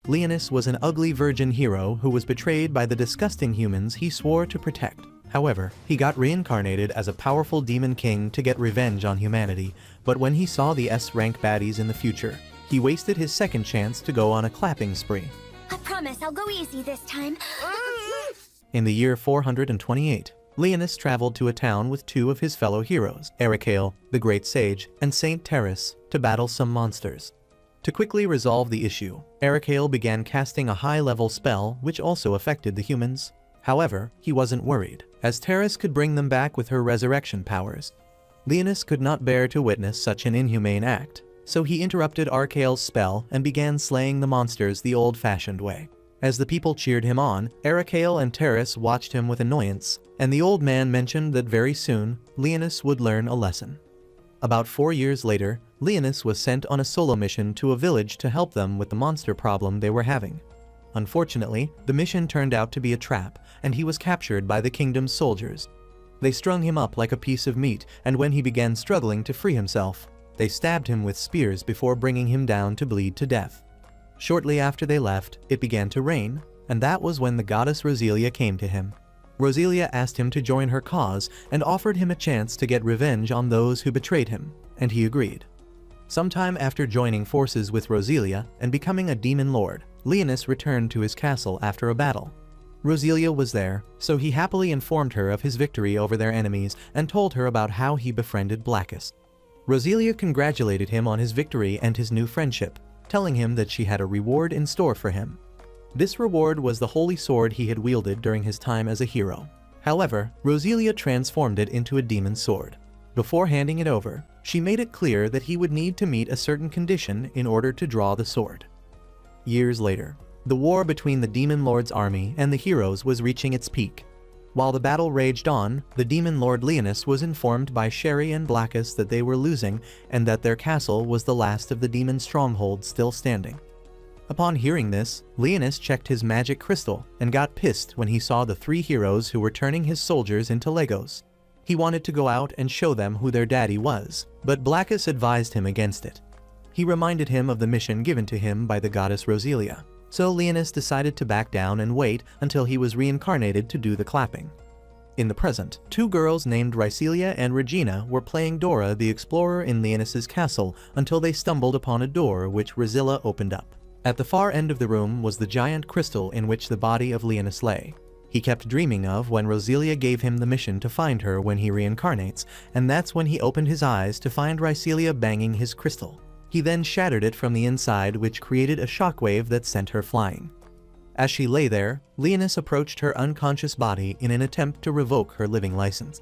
Leonis was an ugly virgin hero who was betrayed by the disgusting humans he swore to protect. However, he got reincarnated as a powerful demon king to get revenge on humanity, but when he saw the S-rank baddies in the future, he wasted his second chance to go on a clapping spree. I promise I'll go easy this time. In the year 428, Leonis traveled to a town with two of his fellow heroes, Betrayal, the Great Sage, and Saint Terrace, to battle some monsters. To quickly resolve the issue, Betrayal began casting a high-level spell which also affected the humans. However, he wasn't worried, as Terrace could bring them back with her resurrection powers. Leonis could not bear to witness such an inhumane act, so he interrupted Betrayal's spell and began slaying the monsters the old-fashioned way. As the people cheered him on, Betrayal and Terrace watched him with annoyance, and the old man mentioned that very soon, Leonis would learn a lesson. About 4 years later, Leonis was sent on a solo mission to a village to help them with the monster problem they were having. Unfortunately, the mission turned out to be a trap, and he was captured by the kingdom's soldiers. They strung him up like a piece of meat, and when he began struggling to free himself, they stabbed him with spears before bringing him down to bleed to death. Shortly after they left, it began to rain, and that was when the goddess Roselia came to him. Roselia asked him to join her cause and offered him a chance to get revenge on those who betrayed him, and he agreed. Sometime after joining forces with Roselia and becoming a demon lord, Leonis returned to his castle after a battle. Roselia was there, so he happily informed her of his victory over their enemies and told her about how he befriended Blackest. Roselia congratulated him on his victory and his new friendship, telling him that she had a reward in store for him. This reward was the holy sword he had wielded during his time as a hero. However, Roselia transformed it into a demon sword. Before handing it over, she made it clear that he would need to meet a certain condition in order to draw the sword. Years later, the war between the Demon Lord's army and the heroes was reaching its peak. While the battle raged on, the Demon Lord Leonis was informed by Sherry and Blackest that they were losing and that their castle was the last of the demon strongholds still standing. Upon hearing this, Leonis checked his magic crystal and got pissed when he saw the three heroes who were turning his soldiers into Legos. He wanted to go out and show them who their daddy was, but Blackest advised him against it. He reminded him of the mission given to him by the goddess Roselia, so Leonis decided to back down and wait until he was reincarnated to do the clapping. In the present, two girls named Rhysselia and Regina were playing Dora the Explorer in Leonis's castle until they stumbled upon a door which Rhysselia opened up. At the far end of the room was the giant crystal in which the body of Leonis lay. He kept dreaming of when Roselia gave him the mission to find her when he reincarnates, and that's when he opened his eyes to find Rhysselia banging his crystal. He then shattered it from the inside, which created a shockwave that sent her flying. As she lay there, Leonis approached her unconscious body in an attempt to revoke her living license.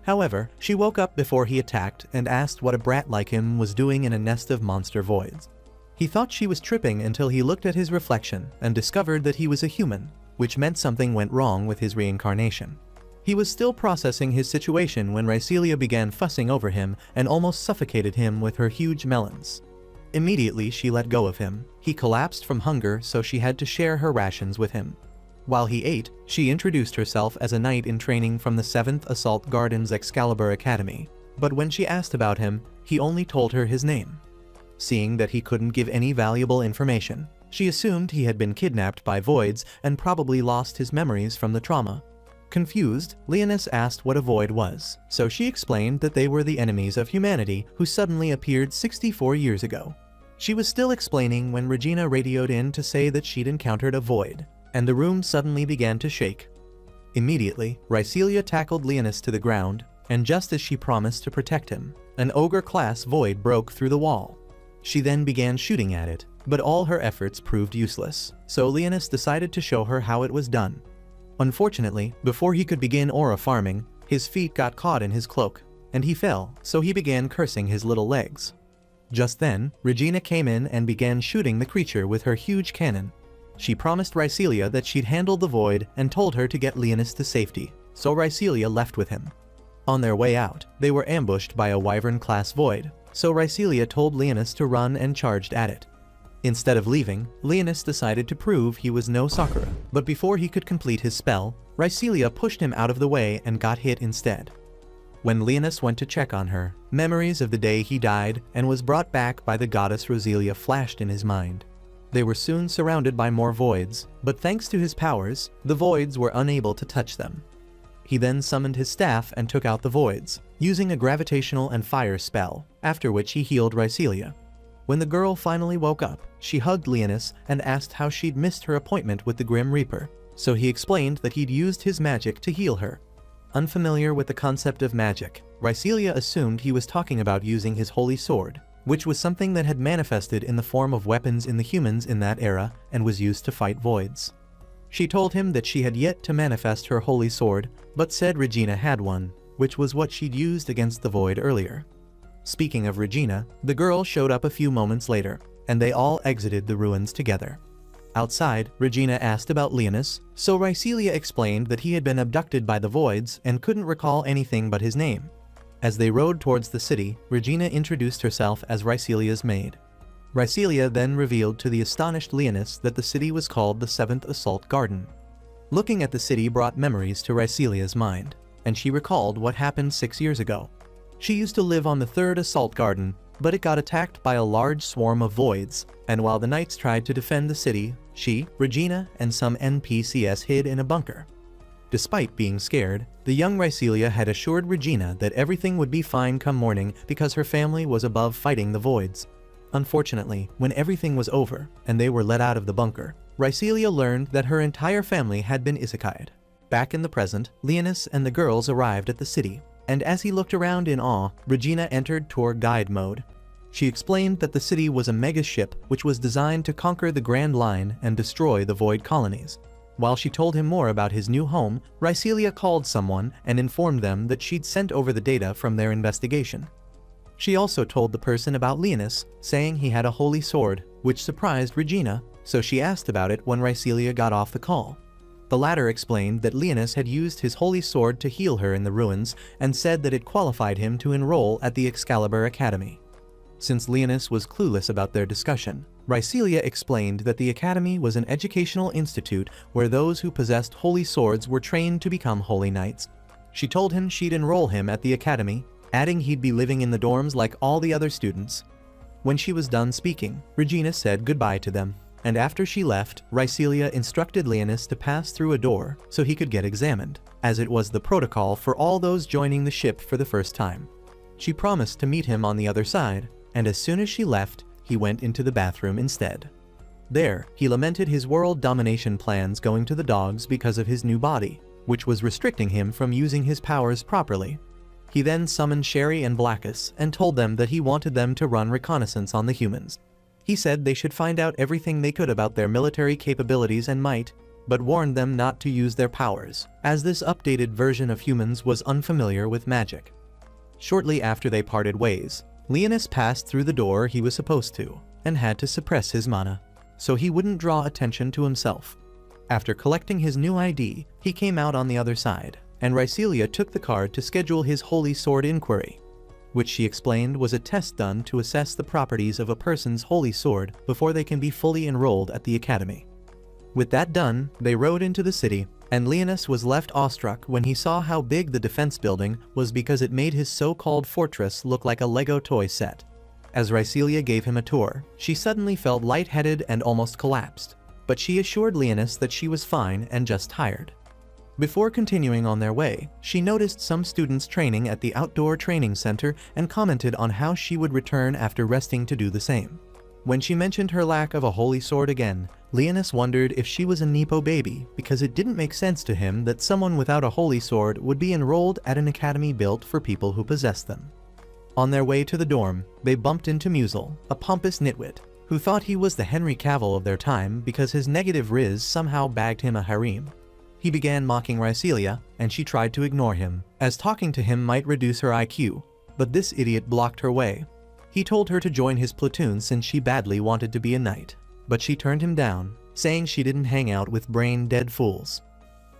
However, she woke up before he attacked and asked what a brat like him was doing in a nest of monster voids. He thought she was tripping until he looked at his reflection and discovered that he was a human, which meant something went wrong with his reincarnation. He was still processing his situation when Rhysselia began fussing over him and almost suffocated him with her huge melons. Immediately she let go of him. He collapsed from hunger, so she had to share her rations with him. While he ate, she introduced herself as a knight in training from the 7th Assault Garden's Excalibur Academy, but when she asked about him, he only told her his name. Seeing that he couldn't give any valuable information, she assumed he had been kidnapped by voids and probably lost his memories from the trauma. Confused, Leonis asked what a void was, so she explained that they were the enemies of humanity who suddenly appeared 64 years ago. She was still explaining when Regina radioed in to say that she'd encountered a void, and the room suddenly began to shake. Immediately, Rhysselia tackled Leonis to the ground, and just as she promised to protect him, an ogre-class void broke through the wall. She then began shooting at it, but all her efforts proved useless, so Leonis decided to show her how it was done. Unfortunately, before he could begin aura farming, his feet got caught in his cloak, and he fell, so he began cursing his little legs. Just then, Regina came in and began shooting the creature with her huge cannon. She promised Rhysselia that she'd handle the void and told her to get Leonis to safety, so Rhysselia left with him. On their way out, they were ambushed by a wyvern-class void, so Rhysselia told Leonis to run and charged at it. Instead of leaving, Leonis decided to prove he was no Sakura, but before he could complete his spell, Rhysselia pushed him out of the way and got hit instead. When Leonis went to check on her, memories of the day he died and was brought back by the goddess Roselia flashed in his mind. They were soon surrounded by more voids, but thanks to his powers, the voids were unable to touch them. He then summoned his staff and took out the voids, using a gravitational and fire spell, after which he healed Rhycelia. When the girl finally woke up, she hugged Leonis and asked how she'd missed her appointment with the Grim Reaper, so he explained that he'd used his magic to heal her. Unfamiliar with the concept of magic, Rhycelia assumed he was talking about using his holy sword, which was something that had manifested in the form of weapons in the humans in that era and was used to fight voids. She told him that she had yet to manifest her holy sword, but said Regina had one, which was what she'd used against the void earlier. Speaking of Regina, the girl showed up a few moments later, and they all exited the ruins together. Outside, Regina asked about Leonis, so Rhycelia explained that he had been abducted by the voids and couldn't recall anything but his name. As they rode towards the city, Regina introduced herself as Rhycelia's maid. Rhycelia then revealed to the astonished Leonis that the city was called the 7th Assault Garden. Looking at the city brought memories to Rhycelia's mind, and she recalled what happened 6 years ago. She used to live on the 3rd Assault Garden, but it got attacked by a large swarm of voids, and while the knights tried to defend the city, she, Regina, and some NPCs hid in a bunker. Despite being scared, the young Rhycelia had assured Regina that everything would be fine come morning because her family was above fighting the voids. Unfortunately, when everything was over and they were let out of the bunker, Rhycelia learned that her entire family had been isekai'd. Back in the present, Leonis and the girls arrived at the city, and as he looked around in awe, Regina entered tour guide mode. She explained that the city was a mega ship which was designed to conquer the Grand Line and destroy the void colonies. While she told him more about his new home, Rhycelia called someone and informed them that she'd sent over the data from their investigation. She also told the person about Leonis, saying he had a holy sword, which surprised Regina, so she asked about it when Rhycelia got off the call. The latter explained that Leonis had used his holy sword to heal her in the ruins and said that it qualified him to enroll at the Excalibur Academy. Since Leonis was clueless about their discussion, Rhycelia explained that the academy was an educational institute where those who possessed holy swords were trained to become holy knights. She told him she'd enroll him at the academy, adding he'd be living in the dorms like all the other students. When she was done speaking, Regina said goodbye to them, and after she left, Rhycelia instructed Leonis to pass through a door so he could get examined, as it was the protocol for all those joining the ship for the first time. She promised to meet him on the other side, and as soon as she left, he went into the bathroom instead. There, he lamented his world domination plans going to the dogs because of his new body, which was restricting him from using his powers properly. He then summoned Sherry and Blackus and told them that he wanted them to run reconnaissance on the humans. He said they should find out everything they could about their military capabilities and might, but warned them not to use their powers, as this updated version of humans was unfamiliar with magic. Shortly after they parted ways, Leonis passed through the door he was supposed to, and had to suppress his mana, so he wouldn't draw attention to himself. After collecting his new ID, he came out on the other side, and Rhycelia took the card to schedule his holy sword inquiry, which she explained was a test done to assess the properties of a person's holy sword before they can be fully enrolled at the academy. With that done, they rode into the city, and Leonis was left awestruck when he saw how big the defense building was because it made his so-called fortress look like a Lego toy set. As Rhycelia gave him a tour, she suddenly felt lightheaded and almost collapsed, but she assured Leonis that she was fine and just tired. Before continuing on their way, she noticed some students training at the outdoor training center and commented on how she would return after resting to do the same. When she mentioned her lack of a holy sword again, Leonis wondered if she was a Nepo baby because it didn't make sense to him that someone without a holy sword would be enrolled at an academy built for people who possess them. On their way to the dorm, they bumped into Musil, a pompous nitwit, who thought he was the Henry Cavill of their time because his negative riz somehow bagged him a harem. He began mocking Rhycelia, and she tried to ignore him, as talking to him might reduce her IQ, but this idiot blocked her way. He told her to join his platoon since she badly wanted to be a knight, but she turned him down, saying she didn't hang out with brain-dead fools.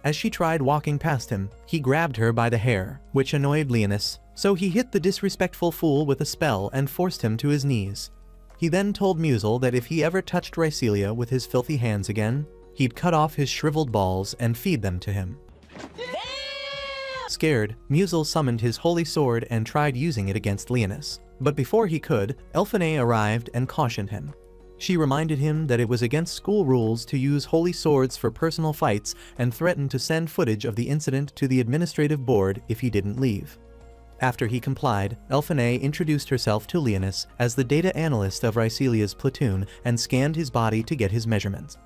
As she tried walking past him, he grabbed her by the hair, which annoyed Leonis, so he hit the disrespectful fool with a spell and forced him to his knees. He then told Musil that if he ever touched Rhycelia with his filthy hands again, he'd cut off his shriveled balls and feed them to him. Scared, Musil summoned his holy sword and tried using it against Leonis. But before he could, Elphinae arrived and cautioned him. She reminded him that it was against school rules to use holy swords for personal fights and threatened to send footage of the incident to the administrative board if he didn't leave. After he complied, Elphinae introduced herself to Leonis as the data analyst of Rhyselia's platoon and scanned his body to get his measurements.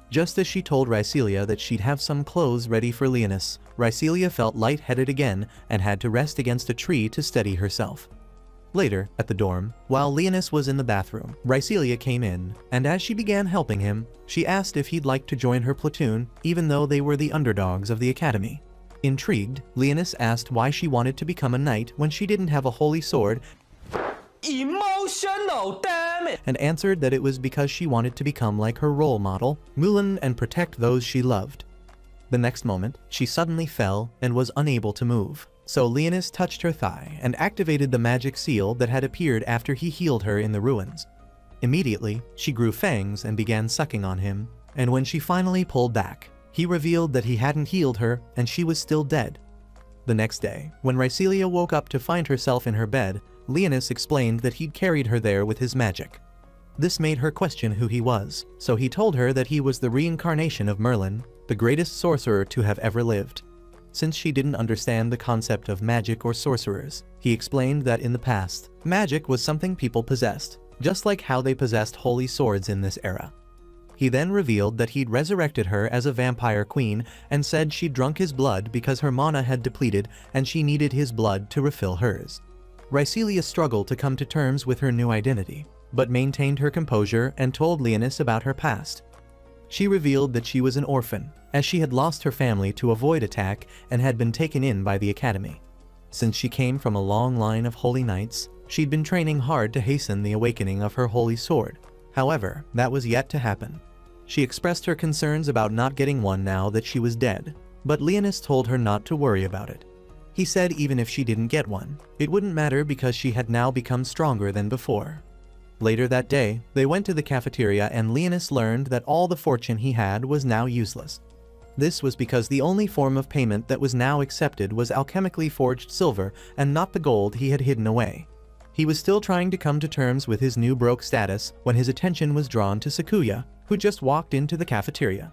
Just as she told Rhyselia that she'd have some clothes ready for Leonis, Rhyselia felt lightheaded again and had to rest against a tree to steady herself. Later, at the dorm, while Leonis was in the bathroom, Rhyselia came in, and as she began helping him, she asked if he'd like to join her platoon, even though they were the underdogs of the academy. Intrigued, Leonis asked why she wanted to become a knight when she didn't have a holy sword, Emotional, damn it! and answered that it was because she wanted to become like her role model, Mulan, and protect those she loved. The next moment, she suddenly fell and was unable to move. So Leonis touched her thigh and activated the magic seal that had appeared after he healed her in the ruins. Immediately, she grew fangs and began sucking on him, and when she finally pulled back, he revealed that he hadn't healed her and she was still dead. The next day, when Rhyselia woke up to find herself in her bed, Leonis explained that he'd carried her there with his magic. This made her question who he was, so he told her that he was the reincarnation of Merlin, the greatest sorcerer to have ever lived. Since she didn't understand the concept of magic or sorcerers, he explained that in the past, magic was something people possessed, just like how they possessed holy swords in this era. He then revealed that he'd resurrected her as a vampire queen and said she'd drunk his blood because her mana had depleted and she needed his blood to refill hers. Rhyselia struggled to come to terms with her new identity, but maintained her composure and told Leonis about her past. She revealed that she was an orphan, as she had lost her family to avoid attack and had been taken in by the academy. Since she came from a long line of holy knights, she'd been training hard to hasten the awakening of her holy sword. However, that was yet to happen. She expressed her concerns about not getting one now that she was dead, but Leonis told her not to worry about it. He said even if she didn't get one, it wouldn't matter because she had now become stronger than before. Later that day, they went to the cafeteria and Leonis learned that all the fortune he had was now useless. This was because the only form of payment that was now accepted was alchemically forged silver and not the gold he had hidden away. He was still trying to come to terms with his new broke status when his attention was drawn to Sakuya, who just walked into the cafeteria.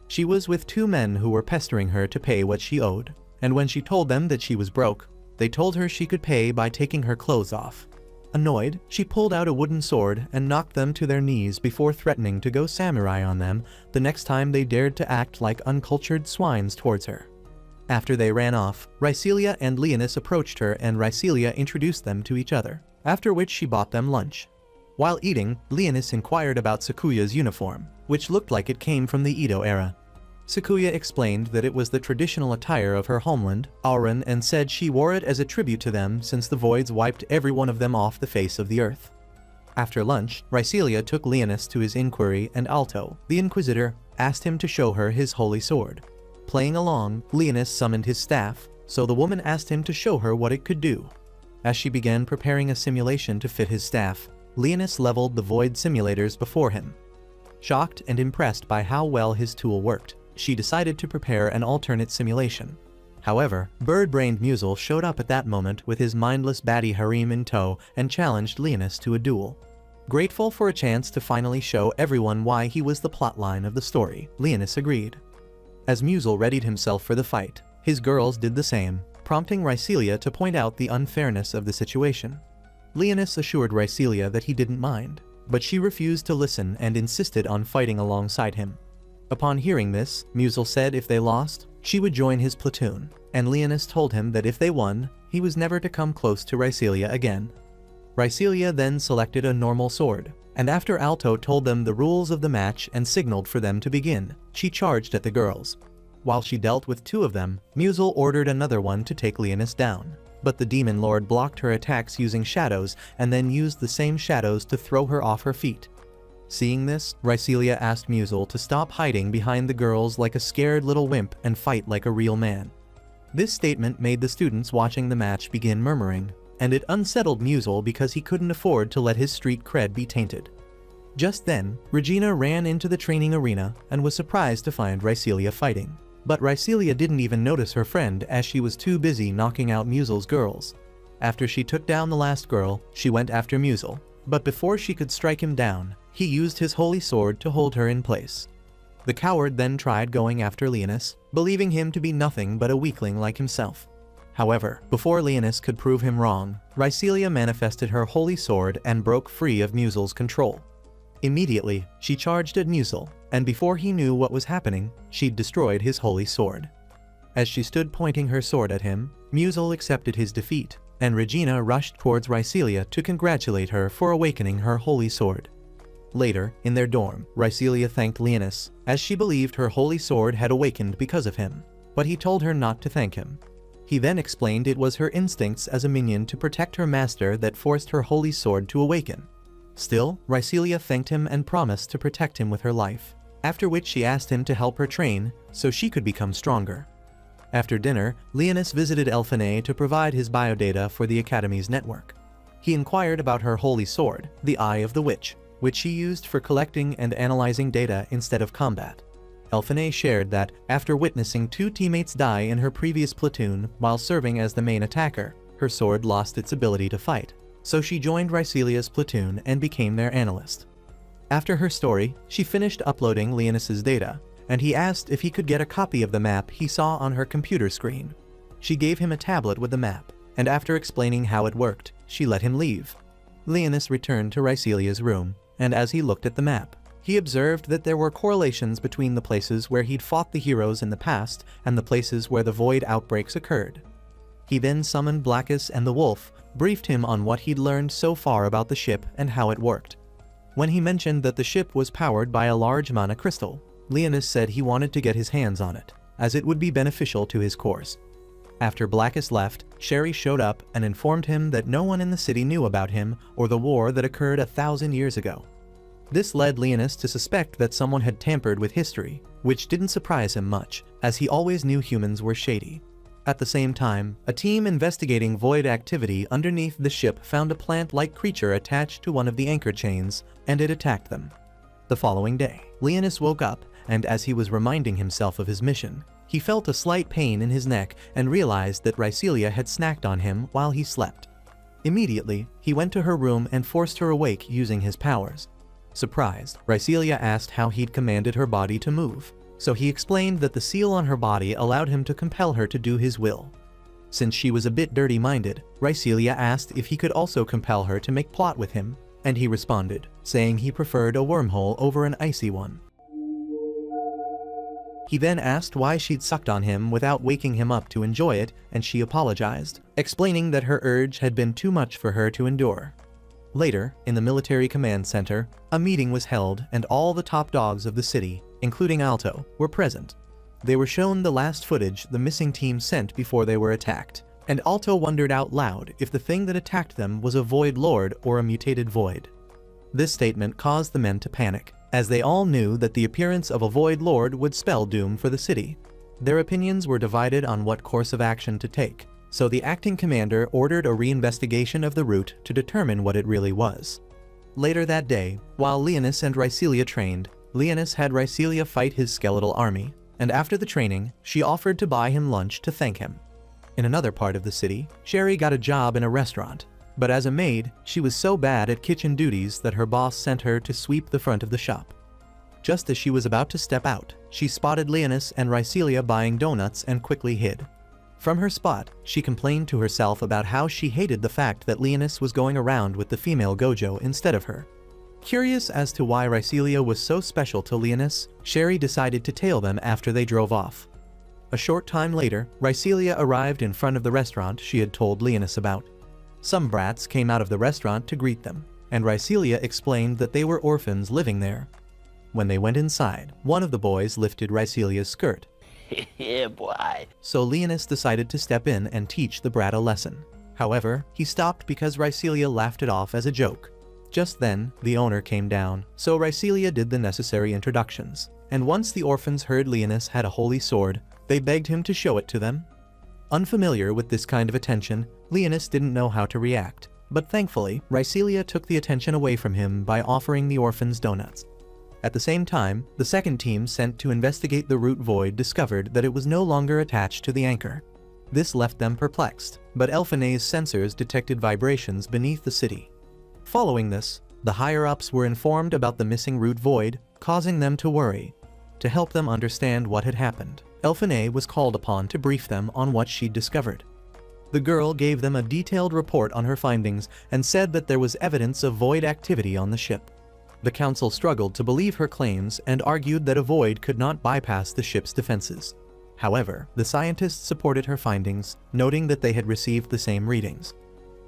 She was with two men who were pestering her to pay what she owed, and when she told them that she was broke, they told her she could pay by taking her clothes off. Annoyed, she pulled out a wooden sword and knocked them to their knees before threatening to go samurai on them the next time they dared to act like uncultured swines towards her. After they ran off, Rhyselia and Leonis approached her and Rhyselia introduced them to each other, after which she bought them lunch. While eating, Leonis inquired about Sakuya's uniform, which looked like it came from the Edo era. Sakuya explained that it was the traditional attire of her homeland, Auran, and said she wore it as a tribute to them since the voids wiped every one of them off the face of the earth. After lunch, Rhyselia took Leonis to his inquiry and Alto, the Inquisitor, asked him to show her his holy sword. Playing along, Leonis summoned his staff, so the woman asked him to show her what it could do. As she began preparing a simulation to fit his staff, Leonis leveled the void simulators before him. Shocked and impressed by how well his tool worked, she decided to prepare an alternate simulation. However, bird-brained Musil showed up at that moment with his mindless baddie harem in tow and challenged Leonis to a duel. Grateful for a chance to finally show everyone why he was the plotline of the story, Leonis agreed. As Musil readied himself for the fight, his girls did the same, prompting Rhyselia to point out the unfairness of the situation. Leonis assured Rhyselia that he didn't mind, but she refused to listen and insisted on fighting alongside him. Upon hearing this, Musil said if they lost, she would join his platoon, and Leonis told him that if they won, he was never to come close to Rhyselia again. Rhyselia then selected a normal sword, and after Alto told them the rules of the match and signaled for them to begin, she charged at the girls. While she dealt with two of them, Musil ordered another one to take Leonis down, but the Demon Lord blocked her attacks using shadows and then used the same shadows to throw her off her feet. Seeing this, Rhyselia asked Musil to stop hiding behind the girls like a scared little wimp and fight like a real man. This statement made the students watching the match begin murmuring, and it unsettled Musil because he couldn't afford to let his street cred be tainted. Just then, Regina ran into the training arena and was surprised to find Rhyselia fighting. But Rhyselia didn't even notice her friend as she was too busy knocking out Musil's girls. After she took down the last girl, she went after Musil, but before she could strike him down, he used his holy sword to hold her in place. The coward then tried going after Leonis, believing him to be nothing but a weakling like himself. However, before Leonis could prove him wrong, Rhycelia manifested her holy sword and broke free of Musel's control. Immediately, she charged at Musel, and before he knew what was happening, she'd destroyed his holy sword. As she stood pointing her sword at him, Musel accepted his defeat, and Regina rushed towards Rhycelia to congratulate her for awakening her holy sword. Later, in their dorm, Rhycelia thanked Leonis, as she believed her holy sword had awakened because of him, but he told her not to thank him. He then explained it was her instincts as a minion to protect her master that forced her holy sword to awaken. Still, Rhycelia thanked him and promised to protect him with her life, after which she asked him to help her train so she could become stronger. After dinner, Leonis visited Elphinae to provide his biodata for the Academy's network. He inquired about her holy sword, the Eye of the Witch, which she used for collecting and analyzing data instead of combat. Elphinae shared that, after witnessing 2 teammates die in her previous platoon while serving as the main attacker, her sword lost its ability to fight, so she joined Rhycelia's platoon and became their analyst. After her story, she finished uploading Leonis's data, and he asked if he could get a copy of the map he saw on her computer screen. She gave him a tablet with the map, and after explaining how it worked, she let him leave. Leonis returned to Rhycelia's room, and as he looked at the map, he observed that there were correlations between the places where he'd fought the heroes in the past and the places where the void outbreaks occurred. He then summoned Blackus and the wolf, briefed him on what he'd learned so far about the ship and how it worked. When he mentioned that the ship was powered by a large mana crystal, Leonis said he wanted to get his hands on it, as it would be beneficial to his course. After Blackus left, Sherry showed up and informed him that no one in the city knew about him or the war that occurred 1,000 years ago. This led Leonis to suspect that someone had tampered with history, which didn't surprise him much, as he always knew humans were shady. At the same time, a team investigating void activity underneath the ship found a plant-like creature attached to one of the anchor chains, and it attacked them. The following day, Leonis woke up, and as he was reminding himself of his mission, he felt a slight pain in his neck and realized that Rhycelia had snacked on him while he slept. Immediately, he went to her room and forced her awake using his powers. Surprised, Rhycelia asked how he'd commanded her body to move, so he explained that the seal on her body allowed him to compel her to do his will. Since she was a bit dirty-minded, Rhycelia asked if he could also compel her to make plot with him, and he responded, saying he preferred a wormhole over an icy one. He then asked why she'd sucked on him without waking him up to enjoy it, and she apologized, explaining that her urge had been too much for her to endure. Later, in the military command center, a meeting was held and all the top dogs of the city, including Alto, were present. They were shown the last footage the missing team sent before they were attacked, and Alto wondered out loud if the thing that attacked them was a Void Lord or a mutated Void. This statement caused the men to panic, as they all knew that the appearance of a Void Lord would spell doom for the city. Their opinions were divided on what course of action to take, so the acting commander ordered a reinvestigation of the route to determine what it really was. Later that day, while Leonis and Rhycelia trained, Leonis had Rhycelia fight his skeletal army, and after the training, she offered to buy him lunch to thank him. In another part of the city, Sherry got a job in a restaurant, but as a maid, she was so bad at kitchen duties that her boss sent her to sweep the front of the shop. Just as she was about to step out, she spotted Leonis and Rhycelia buying donuts and quickly hid. From her spot, she complained to herself about how she hated the fact that Leonis was going around with the female Gojo instead of her. Curious as to why Rhycelia was so special to Leonis, Sherry decided to tail them after they drove off. A short time later, Rhycelia arrived in front of the restaurant she had told Leonis about. Some brats came out of the restaurant to greet them, and Rhycelia explained that they were orphans living there. When they went inside, one of the boys lifted Rhycelia's skirt. Yeah, boy. So Leonis decided to step in and teach the brat a lesson. However, he stopped because Rhycelia laughed it off as a joke. Just then, the owner came down, so Rhycelia did the necessary introductions, and once the orphans heard Leonis had a holy sword, they begged him to show it to them. Unfamiliar with this kind of attention, Leonis didn't know how to react, but thankfully, Rhycelia took the attention away from him by offering the orphans donuts. At the same time, the second team sent to investigate the root void discovered that it was no longer attached to the anchor. This left them perplexed, but Elphinae's sensors detected vibrations beneath the city. Following this, the higher-ups were informed about the missing root void, causing them to worry. To help them understand what had happened, Elfine was called upon to brief them on what she'd discovered. The girl gave them a detailed report on her findings and said that there was evidence of void activity on the ship. The council struggled to believe her claims and argued that a void could not bypass the ship's defenses. However, the scientists supported her findings, noting that they had received the same readings.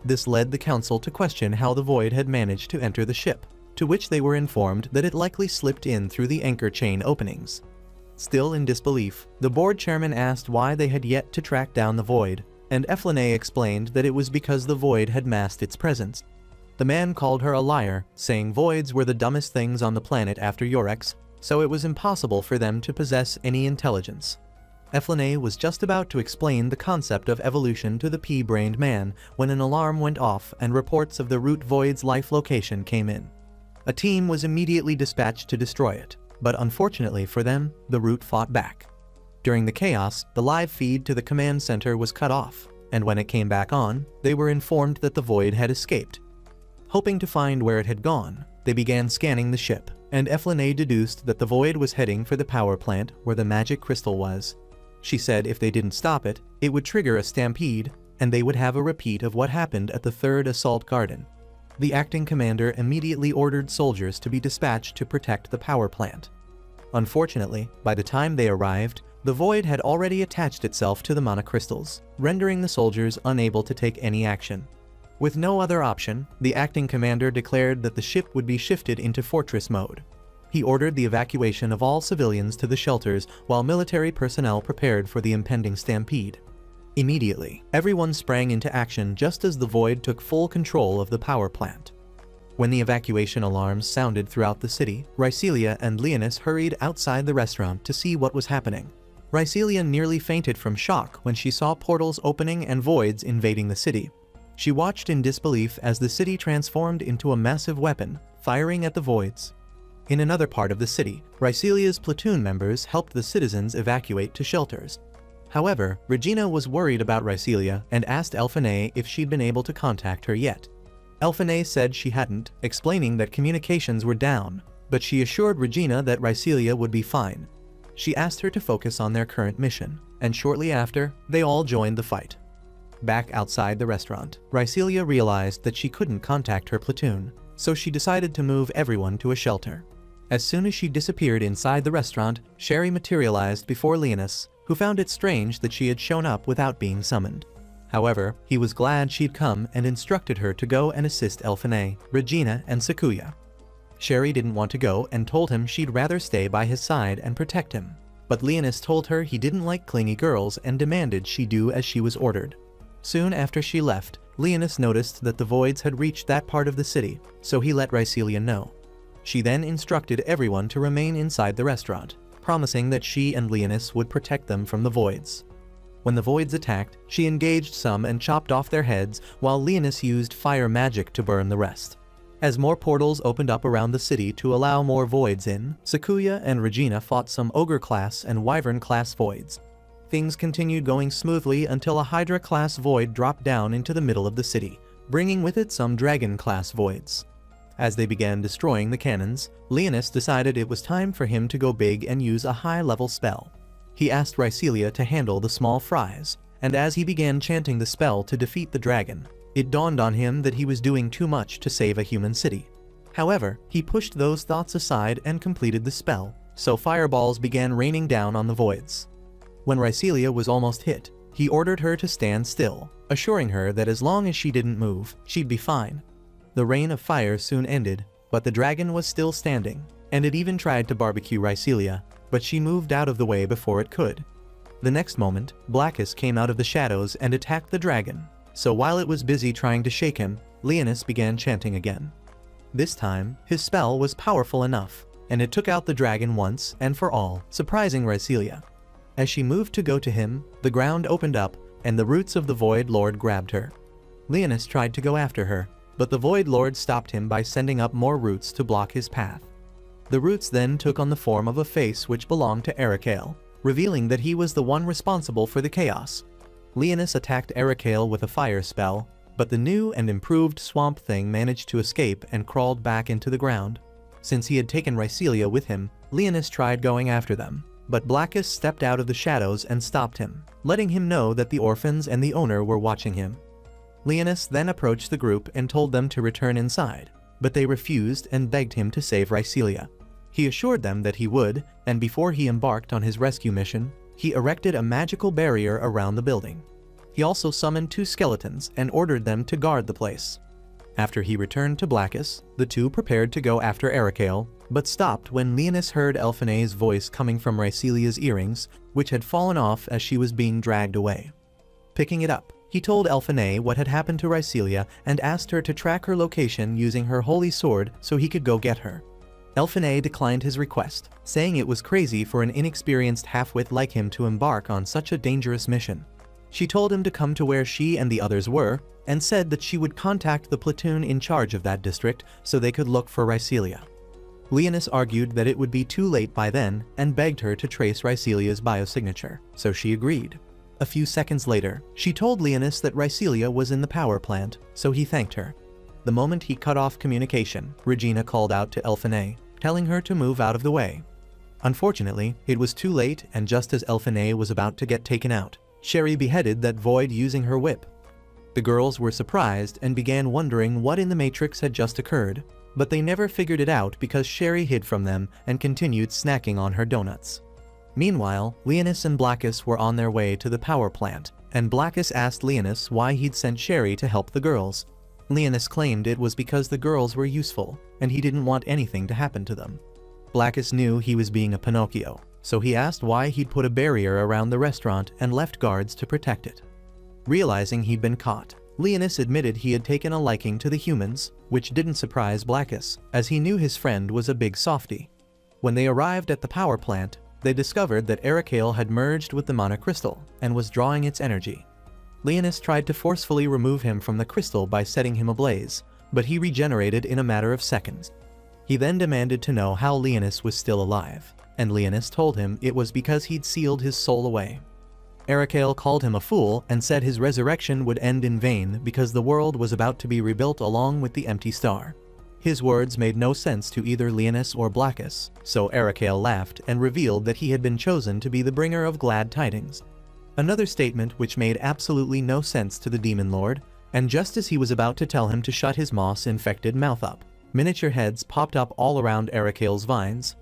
This led the council to question how the void had managed to enter the ship, to which they were informed that it likely slipped in through the anchor chain openings. Still in disbelief, the board chairman asked why they had yet to track down the void, and Elfine explained that it was because the void had masked its presence. The man called her a liar, saying voids were the dumbest things on the planet after Yorex, so it was impossible for them to possess any intelligence. Elfine was just about to explain the concept of evolution to the pea-brained man when an alarm went off and reports of the root void's life location came in. A team was immediately dispatched to destroy it, but unfortunately for them, the root fought back. During the chaos, the live feed to the command center was cut off, and when it came back on, they were informed that the void had escaped. Hoping to find where it had gone, they began scanning the ship, and Elfine deduced that the void was heading for the power plant where the magic crystal was. She said if they didn't stop it, it would trigger a stampede, and they would have a repeat of what happened at the 3rd Assault Garden. The acting commander immediately ordered soldiers to be dispatched to protect the power plant. Unfortunately, by the time they arrived, the void had already attached itself to the mana crystals, rendering the soldiers unable to take any action. With no other option, the acting commander declared that the ship would be shifted into fortress mode. He ordered the evacuation of all civilians to the shelters while military personnel prepared for the impending stampede. Immediately, everyone sprang into action just as the void took full control of the power plant. When the evacuation alarms sounded throughout the city, Rhysselia and Leonis hurried outside the restaurant to see what was happening. Rhysselia nearly fainted from shock when she saw portals opening and voids invading the city. She watched in disbelief as the city transformed into a massive weapon, firing at the voids. In another part of the city, Rhyselia's platoon members helped the citizens evacuate to shelters. However, Regina was worried about Rhysselia and asked Elfine if she'd been able to contact her yet. Elfine said she hadn't, explaining that communications were down, but she assured Regina that Rhysselia would be fine. She asked her to focus on their current mission, and shortly after, they all joined the fight. Back outside the restaurant, Rhysselia realized that she couldn't contact her platoon, so she decided to move everyone to a shelter. As soon as she disappeared inside the restaurant, Sherry materialized before Leonis, who found it strange that she had shown up without being summoned. However, he was glad she'd come and instructed her to go and assist Elfine, Regina, and Sakuya. Sherry didn't want to go and told him she'd rather stay by his side and protect him, but Leonis told her he didn't like clingy girls and demanded she do as she was ordered. Soon after she left, Leonis noticed that the voids had reached that part of the city, so he let Rhysselia know. She then instructed everyone to remain inside the restaurant, promising that she and Leonis would protect them from the voids. When the voids attacked, she engaged some and chopped off their heads, while Leonis used fire magic to burn the rest. As more portals opened up around the city to allow more voids in, Sakuya and Regina fought some Ogre-class and Wyvern-class voids. Things continued going smoothly until a Hydra-class void dropped down into the middle of the city, bringing with it some Dragon-class voids. As they began destroying the cannons, Leonis decided it was time for him to go big and use a high-level spell. He asked Rhysselia to handle the small fries, and as he began chanting the spell to defeat the dragon, it dawned on him that he was doing too much to save a human city. However, he pushed those thoughts aside and completed the spell, so fireballs began raining down on the voids. When Rhysselia was almost hit, he ordered her to stand still, assuring her that as long as she didn't move, she'd be fine. The rain of fire soon ended, but the dragon was still standing, and it even tried to barbecue Rhysselia, but she moved out of the way before it could. The next moment, Blackus came out of the shadows and attacked the dragon, so while it was busy trying to shake him, Leonis began chanting again. This time, his spell was powerful enough, and it took out the dragon once and for all, surprising Rhysselia. As she moved to go to him, the ground opened up, and the roots of the Void Lord grabbed her. Leonis tried to go after her, but the Void Lord stopped him by sending up more roots to block his path. The roots then took on the form of a face which belonged to Ericale, revealing that he was the one responsible for the chaos. Leonis attacked Ericale with a fire spell, But the new and improved Swamp Thing managed to escape and crawled back into the ground. Since he had taken Rhycelia with him, Leonis tried going after them, but Blackus stepped out of the shadows and stopped him, letting him know that the orphans and the owner were watching him. Leonis then approached the group and told them to return inside, but they refused and begged him to save Rhycelia. He assured them that he would, and before he embarked on his rescue mission, he erected a magical barrier around the building. He also summoned 2 skeletons and ordered them to guard the place. After he returned to Blackus, the two prepared to go after Ericale, but stopped when Leonis heard Elphane's voice coming from Rhycelia's earrings, which had fallen off as she was being dragged away. Picking it up, he told Elphane what had happened to Rhycelia and asked her to track her location using her holy sword so he could go get her. Elphane declined his request, saying it was crazy for an inexperienced half-wit like him to embark on such a dangerous mission. She told him to come to where she and the others were, and said that she would contact the platoon in charge of that district so they could look for Rhycelia. Leonis argued that it would be too late by then and begged her to trace Rhycelia's biosignature, so she agreed. A few seconds later, she told Leonis that Rhycelia was in the power plant, so he thanked her. The moment he cut off communication, Regina called out to Elphane, telling her to move out of the way. Unfortunately, it was too late, and just as Elphane was about to get taken out, Sherry beheaded that void using her whip. The girls were surprised and began wondering what in the Matrix had just occurred, but they never figured it out because Sherry hid from them and continued snacking on her donuts. Meanwhile, Leonis and Blackus were on their way to the power plant, and Blackus asked Leonis why he'd sent Sherry to help the girls. Leonis claimed it was because the girls were useful, and he didn't want anything to happen to them. Blackus knew he was being a Pinocchio, so he asked why he'd put a barrier around the restaurant and left guards to protect it. Realizing he'd been caught, Leonis admitted he had taken a liking to the humans, which didn't surprise Blackus, as he knew his friend was a big softie. When they arrived at the power plant, they discovered that Ericale had merged with the monocrystal and was drawing its energy. Leonis tried to forcefully remove him from the crystal by setting him ablaze, but he regenerated in a matter of seconds. He then demanded to know how Leonis was still alive, and Leonis told him it was because he'd sealed his soul away. Ericale called him a fool and said his resurrection would end in vain because the world was about to be rebuilt along with the empty star. His words made no sense to either Leonis or Blackus, so Ericale laughed and revealed that he had been chosen to be the bringer of glad tidings. Another statement which made absolutely no sense to the Demon Lord, and just as he was about to tell him to shut his moss-infected mouth up, miniature heads popped up all around Ericale's vines.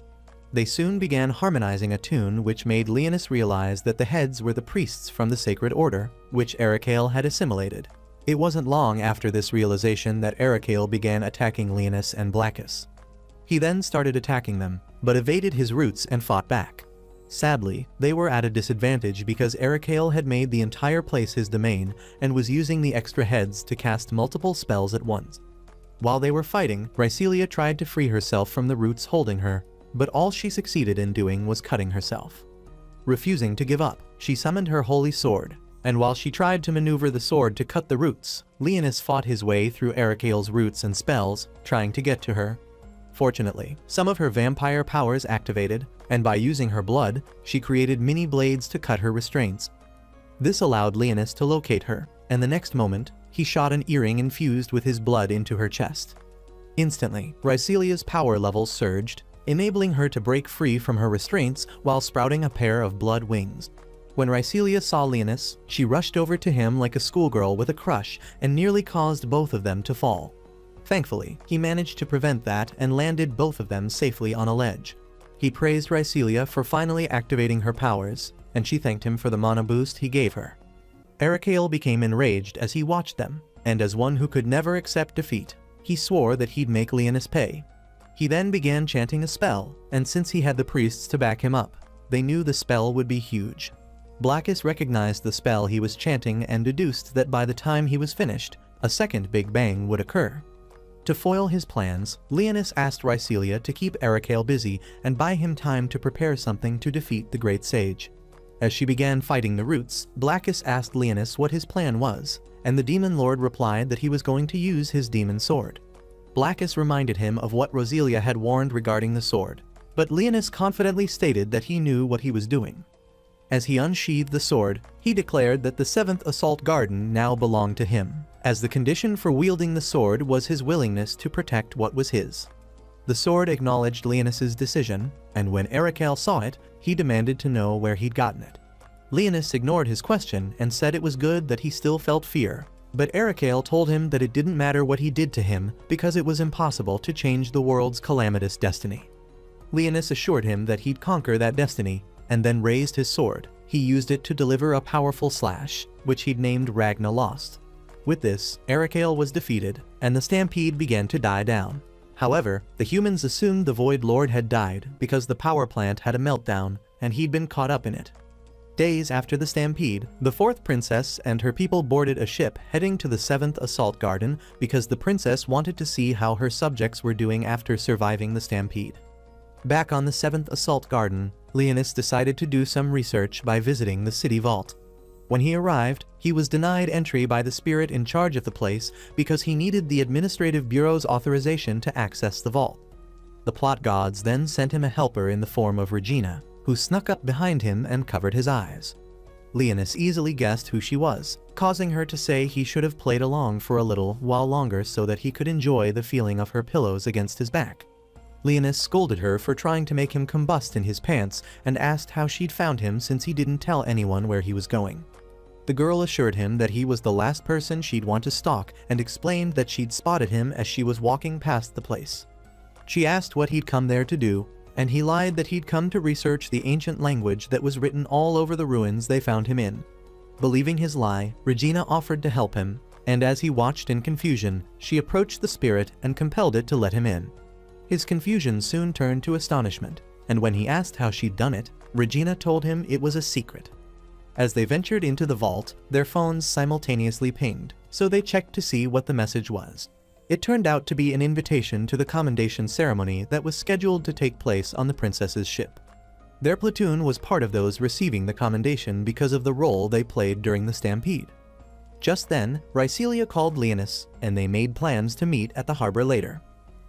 They soon began harmonizing a tune which made Leonis realize that the heads were the priests from the Sacred Order, which Ericale had assimilated. It wasn't long after this realization that Ericale began attacking Leonis and Blackus. He then started attacking them, but evaded his roots and fought back. Sadly, they were at a disadvantage because Ericale had made the entire place his domain and was using the extra heads to cast multiple spells at once. While they were fighting, Rhycelia tried to free herself from the roots holding her, but all she succeeded in doing was cutting herself. Refusing to give up, she summoned her holy sword, and while she tried to maneuver the sword to cut the roots, Leonis fought his way through Ericale's roots and spells, trying to get to her. Fortunately, some of her vampire powers activated, and by using her blood, she created mini blades to cut her restraints. This allowed Leonis to locate her, and the next moment, he shot an earring infused with his blood into her chest. Instantly, Rhycelia's power levels surged, enabling her to break free from her restraints while sprouting a pair of blood wings. When Rhycelia saw Leonis, she rushed over to him like a schoolgirl with a crush and nearly caused both of them to fall. Thankfully, he managed to prevent that and landed both of them safely on a ledge. He praised Rhycelia for finally activating her powers, and she thanked him for the mana boost he gave her. Ericale became enraged as he watched them, and as one who could never accept defeat, he swore that he'd make Leonis pay. He then began chanting a spell, and since he had the priests to back him up, they knew the spell would be huge. Blackus recognized the spell he was chanting and deduced that by the time he was finished, a second Big Bang would occur. To foil his plans, Leonis asked Rhycelia to keep Ericale busy and buy him time to prepare something to defeat the Great Sage. As she began fighting the roots, Blackus asked Leonis what his plan was, and the Demon Lord replied that he was going to use his demon sword. Blackus reminded him of what Roselia had warned regarding the sword, but Leonis confidently stated that he knew what he was doing. As he unsheathed the sword, he declared that the 7th Assault Garden now belonged to him, as the condition for wielding the sword was his willingness to protect what was his. The sword acknowledged Leonis's decision, and when Ericale saw it, he demanded to know where he'd gotten it. Leonis ignored his question and said it was good that he still felt fear, but Ericale told him that it didn't matter what he did to him because it was impossible to change the world's calamitous destiny. Leonis assured him that he'd conquer that destiny, and then raised his sword. He used it to deliver a powerful slash, which he'd named Ragna Lost. With this, Ericale was defeated, and the stampede began to die down. However, the humans assumed the Void Lord had died because the power plant had a meltdown, and he'd been caught up in it. Days after the stampede, the 4th princess and her people boarded a ship heading to the 7th Assault Garden because the princess wanted to see how her subjects were doing after surviving the stampede. Back on the 7th Assault Garden, Leonis decided to do some research by visiting the city vault. When he arrived, he was denied entry by the spirit in charge of the place because he needed the Administrative Bureau's authorization to access the vault. The plot gods then sent him a helper in the form of Regina, who snuck up behind him and covered his eyes. Leonis easily guessed who she was, causing her to say he should have played along for a little while longer so that he could enjoy the feeling of her pillows against his back. Leonis scolded her for trying to make him combust in his pants and asked how she'd found him since he didn't tell anyone where he was going. The girl assured him that he was the last person she'd want to stalk and explained that she'd spotted him as she was walking past the place. She asked what he'd come there to do, and he lied that he'd come to research the ancient language that was written all over the ruins they found him in. Believing his lie, Regina offered to help him, and as he watched in confusion, she approached the spirit and compelled it to let him in. His confusion soon turned to astonishment, and when he asked how she'd done it, Regina told him it was a secret. As they ventured into the vault, their phones simultaneously pinged, so they checked to see what the message was. It turned out to be an invitation to the commendation ceremony that was scheduled to take place on the princess's ship. Their platoon was part of those receiving the commendation because of the role they played during the stampede. Just then, Rhysselia called Leonis, and they made plans to meet at the harbor later.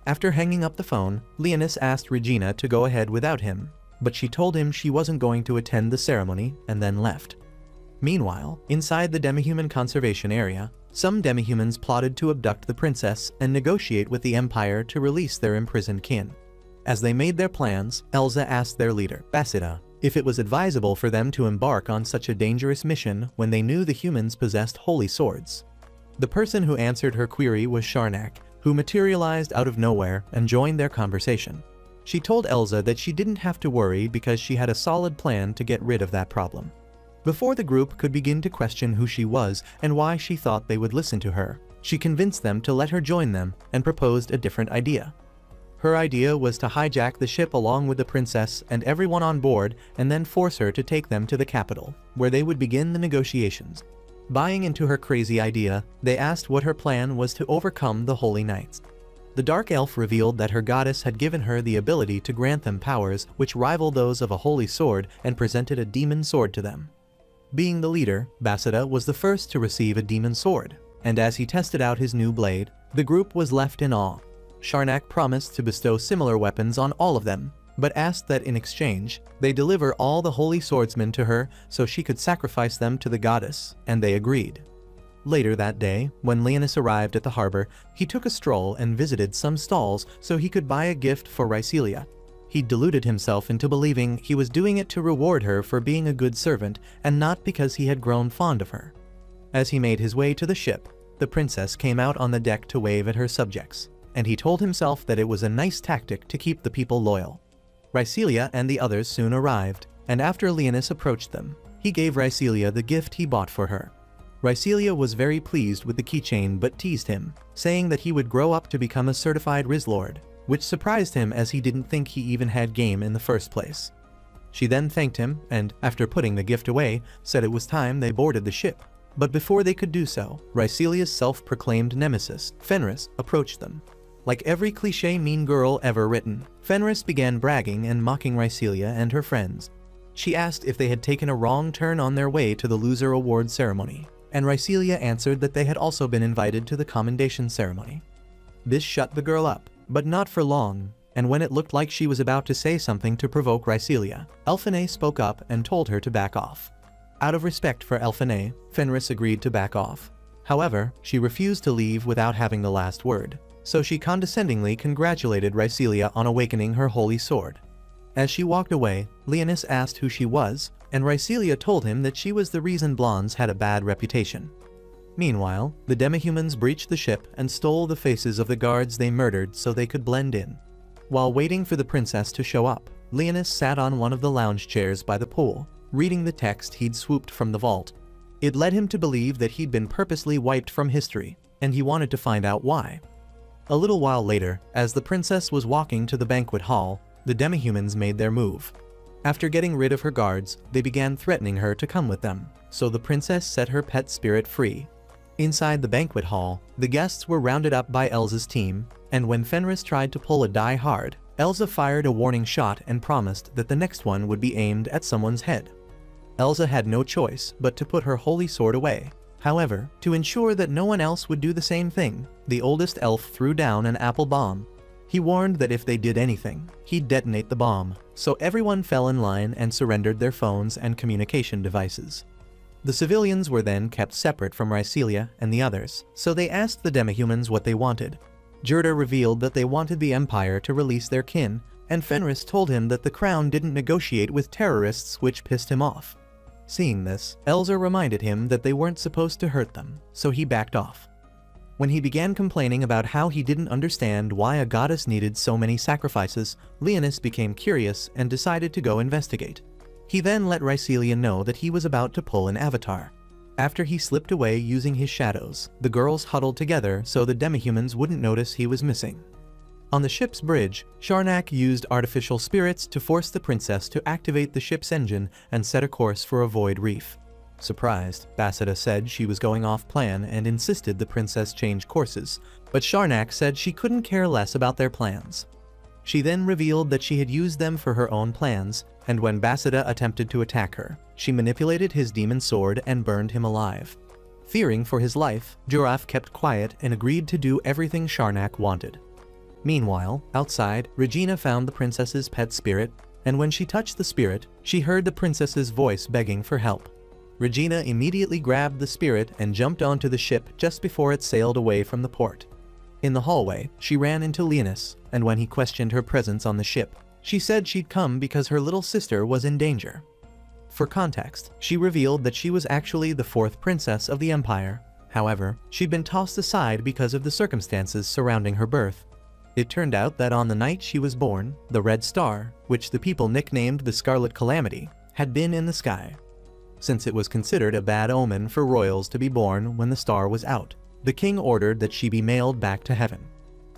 After hanging up the phone, Leonis asked Regina to go ahead without him, but she told him she wasn't going to attend the ceremony and then left. Meanwhile, inside the demihuman conservation area, some demihumans plotted to abduct the princess and negotiate with the Empire to release their imprisoned kin. As they made their plans, Elsa asked their leader, Basida, if it was advisable for them to embark on such a dangerous mission when they knew the humans possessed holy swords. The person who answered her query was Sharnak, who materialized out of nowhere and joined their conversation. She told Elsa that she didn't have to worry because she had a solid plan to get rid of that problem. Before the group could begin to question who she was and why she thought they would listen to her, she convinced them to let her join them and proposed a different idea. Her idea was to hijack the ship along with the princess and everyone on board and then force her to take them to the capital, where they would begin the negotiations. Buying into her crazy idea, they asked what her plan was to overcome the Holy Knights. The Dark Elf revealed that her goddess had given her the ability to grant them powers which rival those of a holy sword and presented a demon sword to them. Being the leader, Basida was the first to receive a demon sword, and as he tested out his new blade, the group was left in awe. Sharnak promised to bestow similar weapons on all of them, but asked that in exchange, they deliver all the holy swordsmen to her so she could sacrifice them to the goddess, and they agreed. Later that day, when Leonis arrived at the harbor, he took a stroll and visited some stalls so he could buy a gift for Rhysselia. He deluded himself into believing he was doing it to reward her for being a good servant and not because he had grown fond of her. As he made his way to the ship, the princess came out on the deck to wave at her subjects, and he told himself that it was a nice tactic to keep the people loyal. Rhysselia and the others soon arrived, and after Leonis approached them, he gave Rhysselia the gift he bought for her. Rhysselia was very pleased with the keychain but teased him, saying that he would grow up to become a certified Rizlord, which surprised him as he didn't think he even had game in the first place. She then thanked him and, after putting the gift away, said it was time they boarded the ship. But before they could do so, Rhyselia's self-proclaimed nemesis, Fenris, approached them. Like every cliché mean girl ever written, Fenris began bragging and mocking Rhysselia and her friends. She asked if they had taken a wrong turn on their way to the loser award ceremony, and Rhysselia answered that they had also been invited to the commendation ceremony. This shut the girl up, but not for long. and when it looked like she was about to say something to provoke Rhysilla, Elphinay spoke up and told her to back off. Out of respect for Elphinay, Fenris agreed to back off. However, she refused to leave without having the last word, so she condescendingly congratulated Rhysilla on awakening her holy sword. As she walked away, Leonis asked who she was, and Rhysilla told him that she was the reason blondes had a bad reputation. Meanwhile, the demihumans breached the ship and stole the faces of the guards they murdered so they could blend in. While waiting for the princess to show up, Leonis sat on one of the lounge chairs by the pool, reading the text he'd swooped from the vault. It led him to believe that he'd been purposely wiped from history, and he wanted to find out why. A little while later, as the princess was walking to the banquet hall, the demihumans made their move. After getting rid of her guards, they began threatening her to come with them, so the princess set her pet spirit free. Inside the banquet hall, the guests were rounded up by Elsa's team, and when Fenris tried to pull a die hard, Elsa fired a warning shot and promised that the next one would be aimed at someone's head. Elsa had no choice but to put her holy sword away. However, to ensure that no one else would do the same thing, the oldest elf threw down an apple bomb. He warned that if they did anything, he'd detonate the bomb, so everyone fell in line and surrendered their phones and communication devices. The civilians were then kept separate from Rhysilla and the others, so they asked the demihumans what they wanted. Jurda revealed that they wanted the Empire to release their kin, and Fenris told him that the Crown didn't negotiate with terrorists, which pissed him off. Seeing this, Elsa reminded him that they weren't supposed to hurt them, so he backed off. When he began complaining about how he didn't understand why a goddess needed so many sacrifices, Leonis became curious and decided to go investigate. He then let Rhysilla know that he was about to pull an avatar. After he slipped away using his shadows, the girls huddled together so the demihumans wouldn't notice he was missing. On the ship's bridge, Sharnak used artificial spirits to force the princess to activate the ship's engine and set a course for a void reef. Surprised, Basida said she was going off plan and insisted the princess change courses, but Sharnak said she couldn't care less about their plans. She then revealed that she had used them for her own plans, and when Basida attempted to attack her, she manipulated his demon sword and burned him alive. Fearing for his life, Juraf kept quiet and agreed to do everything Sharnak wanted. Meanwhile, outside, Regina found the princess's pet spirit, and when she touched the spirit, she heard the princess's voice begging for help. Regina immediately grabbed the spirit and jumped onto the ship just before it sailed away from the port. In the hallway, she ran into Leonis, and when he questioned her presence on the ship, she said she'd come because her little sister was in danger. For context, she revealed that she was actually the fourth princess of the Empire. However, she'd been tossed aside because of the circumstances surrounding her birth. It turned out that on the night she was born, the Red Star, which the people nicknamed the Scarlet Calamity, had been in the sky. Since it was considered a bad omen for royals to be born when the star was out, the king ordered that she be mailed back to heaven.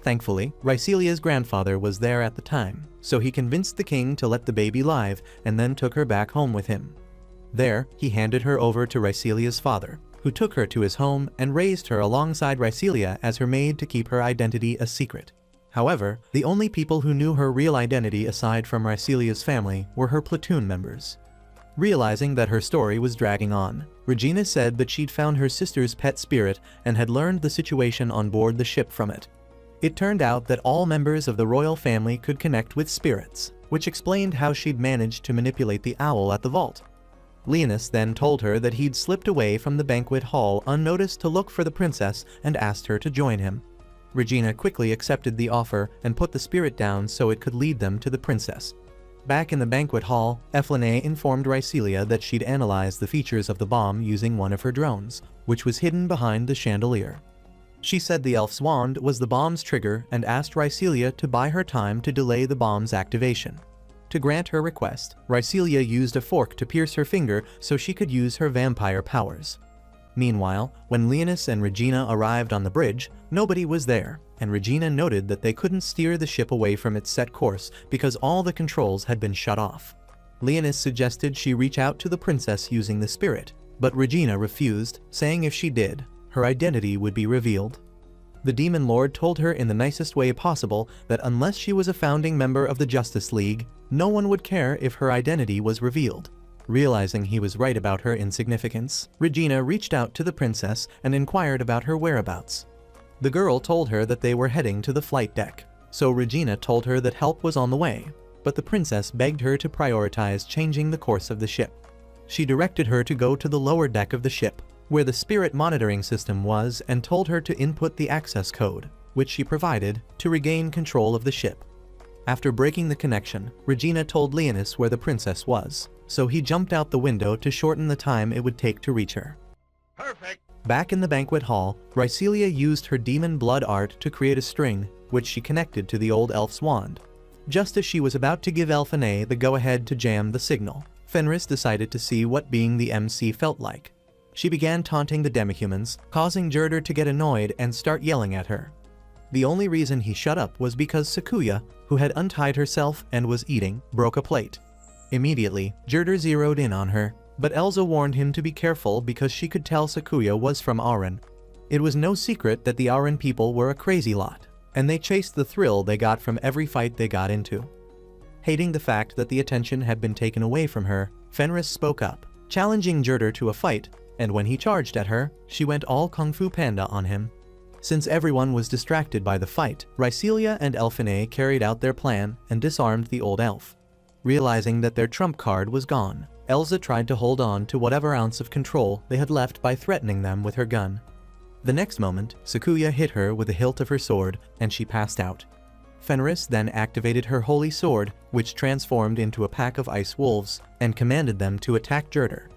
Thankfully, Rhysilla's grandfather was there at the time, so he convinced the king to let the baby live and then took her back home with him. There, he handed her over to Rhysilla's father, who took her to his home and raised her alongside Rhysilla as her maid to keep her identity a secret. However, the only people who knew her real identity aside from Rhysilla's family were her platoon members. Realizing that her story was dragging on, Regina said that she'd found her sister's pet spirit and had learned the situation on board the ship from it. It turned out that all members of the royal family could connect with spirits, which explained how she'd managed to manipulate the owl at the vault. Leonis then told her that he'd slipped away from the banquet hall unnoticed to look for the princess and asked her to join him. Regina quickly accepted the offer and put the spirit down so it could lead them to the princess. Back in the banquet hall, Elphinay informed Rhysilla that she'd analyzed the features of the bomb using one of her drones, which was hidden behind the chandelier. She said the elf's wand was the bomb's trigger and asked Rhysilla to buy her time to delay the bomb's activation. To grant her request, Rhysilla used a fork to pierce her finger so she could use her vampire powers. Meanwhile, when Leonis and Regina arrived on the bridge, nobody was there, and Regina noted that they couldn't steer the ship away from its set course because all the controls had been shut off. Leonis suggested she reach out to the princess using the spirit, but Regina refused, saying if she did, her identity would be revealed. The Demon Lord told her in the nicest way possible that unless she was a founding member of the Justice League, no one would care if her identity was revealed. Realizing he was right about her insignificance, Regina reached out to the princess and inquired about her whereabouts. The girl told her that they were heading to the flight deck, so Regina told her that help was on the way, but the princess begged her to prioritize changing the course of the ship. She directed her to go to the lower deck of the ship, where the spirit monitoring system was, and told her to input the access code, which she provided, to regain control of the ship. After breaking the connection, Regina told Leonis where the princess was, so he jumped out the window to shorten the time it would take to reach her. Perfect. Back in the banquet hall, Rhycelia used her demon blood art to create a string, which she connected to the old elf's wand. Just as she was about to give Elfine the go-ahead to jam the signal, Fenris decided to see what being the MC felt like. She began taunting the demihumans, causing Jurder to get annoyed and start yelling at her. The only reason he shut up was because Sakuya, who had untied herself and was eating, broke a plate. Immediately, Jurder zeroed in on her, but Elza warned him to be careful because she could tell Sakuya was from Auran. It was no secret that the Auran people were a crazy lot, and they chased the thrill they got from every fight they got into. Hating the fact that the attention had been taken away from her, Fenris spoke up, challenging Jurder to a fight, and when he charged at her, she went all Kung Fu Panda on him. Since everyone was distracted by the fight, Rhycelia and Elfine carried out their plan and disarmed the old elf. Realizing that their trump card was gone, Elza tried to hold on to whatever ounce of control they had left by threatening them with her gun. The next moment, Sakuya hit her with the hilt of her sword, and she passed out. Fenris then activated her holy sword, which transformed into a pack of ice wolves, and commanded them to attack Jurder.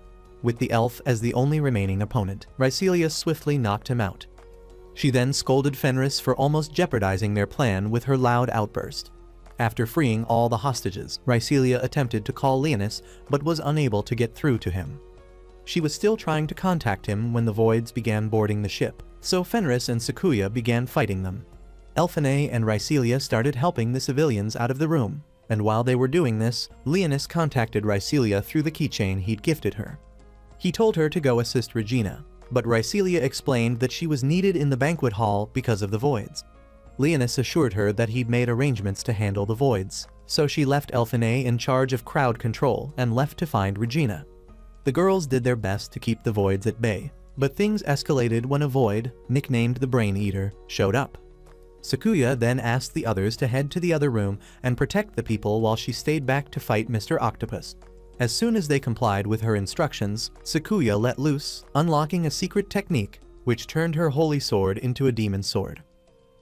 With the elf as the only remaining opponent, Rhycelia swiftly knocked him out. She then scolded Fenris for almost jeopardizing their plan with her loud outburst. After freeing all the hostages, Rhycelia attempted to call Leonis, but was unable to get through to him. She was still trying to contact him when the Voids began boarding the ship, so Fenris and Sakuya began fighting them. Elfine and Rhycelia started helping the civilians out of the room, and while they were doing this, Leonis contacted Rhycelia through the keychain he'd gifted her. He told her to go assist Regina, but Rhycelia explained that she was needed in the banquet hall because of the Voids. Leonis assured her that he'd made arrangements to handle the Voids, so she left Elfine in charge of crowd control and left to find Regina. The girls did their best to keep the Voids at bay, but things escalated when a Void, nicknamed the Brain Eater, showed up. Sakuya then asked the others to head to the other room and protect the people while she stayed back to fight Mr. Octopus. As soon as they complied with her instructions, Sakuya let loose, unlocking a secret technique, which turned her holy sword into a demon sword.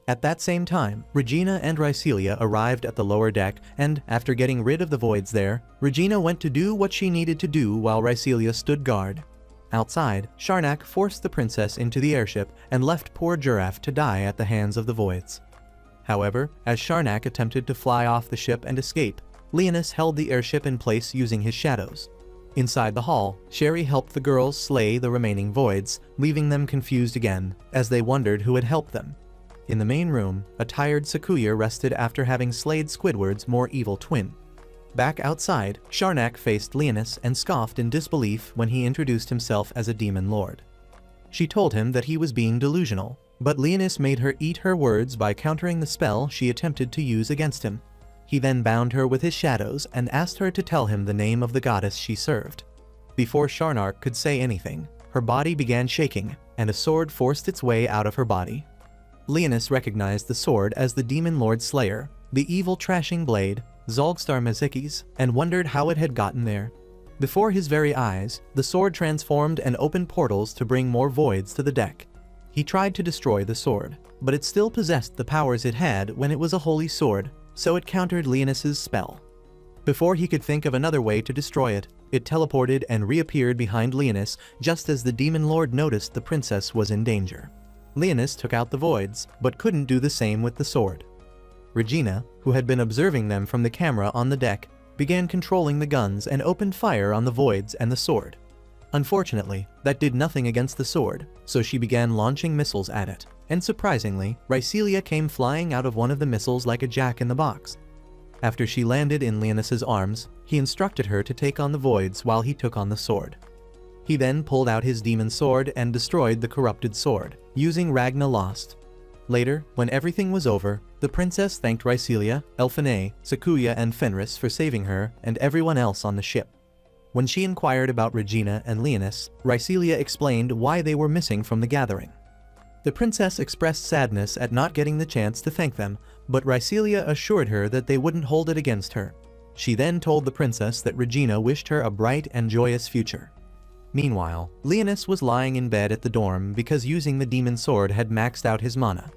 At that same time, Regina and Rhycelia arrived at the lower deck, and after getting rid of the Voids there, Regina went to do what she needed to do while Rhycelia stood guard. Outside, Sharnak forced the princess into the airship and left poor Giraffe to die at the hands of the Voids. However, as Sharnak attempted to fly off the ship and escape, Leonis held the airship in place using his shadows. Inside the hall, Sherry helped the girls slay the remaining Voids, leaving them confused again, as they wondered who had helped them. In the main room, a tired Sakuya rested after having slayed Squidward's more evil twin. Back outside, Sharnak faced Leonis and scoffed in disbelief when he introduced himself as a demon lord. She told him that he was being delusional, but Leonis made her eat her words by countering the spell she attempted to use against him. He then bound her with his shadows and asked her to tell him the name of the goddess she served. Before Sharnak could say anything, her body began shaking, and a sword forced its way out of her body. Leonis recognized the sword as the Demon Lord Slayer, the evil trashing blade, Zolgstar Mazikis, and wondered how it had gotten there. Before his very eyes, the sword transformed and opened portals to bring more Voids to the deck. He tried to destroy the sword, but it still possessed the powers it had when it was a holy sword, so it countered Leonis's spell. Before he could think of another way to destroy it, it teleported and reappeared behind Leonis just as the Demon Lord noticed the princess was in danger. Leonis took out the Voids, but couldn't do the same with the sword. Regina, who had been observing them from the camera on the deck, began controlling the guns and opened fire on the Voids and the sword. Unfortunately, that did nothing against the sword, so she began launching missiles at it, and surprisingly, Rhycelia came flying out of one of the missiles like a jack-in-the-box. After she landed in Leonis's arms, he instructed her to take on the Voids while he took on the sword. He then pulled out his demon sword and destroyed the corrupted sword, using Ragna Lost. Later, when everything was over, the princess thanked Rhycelia, Elfine, Sakuya, and Fenris for saving her and everyone else on the ship. When she inquired about Regina and Leonis, Rhycelia explained why they were missing from the gathering. The princess expressed sadness at not getting the chance to thank them, but Rhycelia assured her that they wouldn't hold it against her. She then told the princess that Regina wished her a bright and joyous future. Meanwhile, Leonis was lying in bed at the dorm because using the demon sword had maxed out his mana.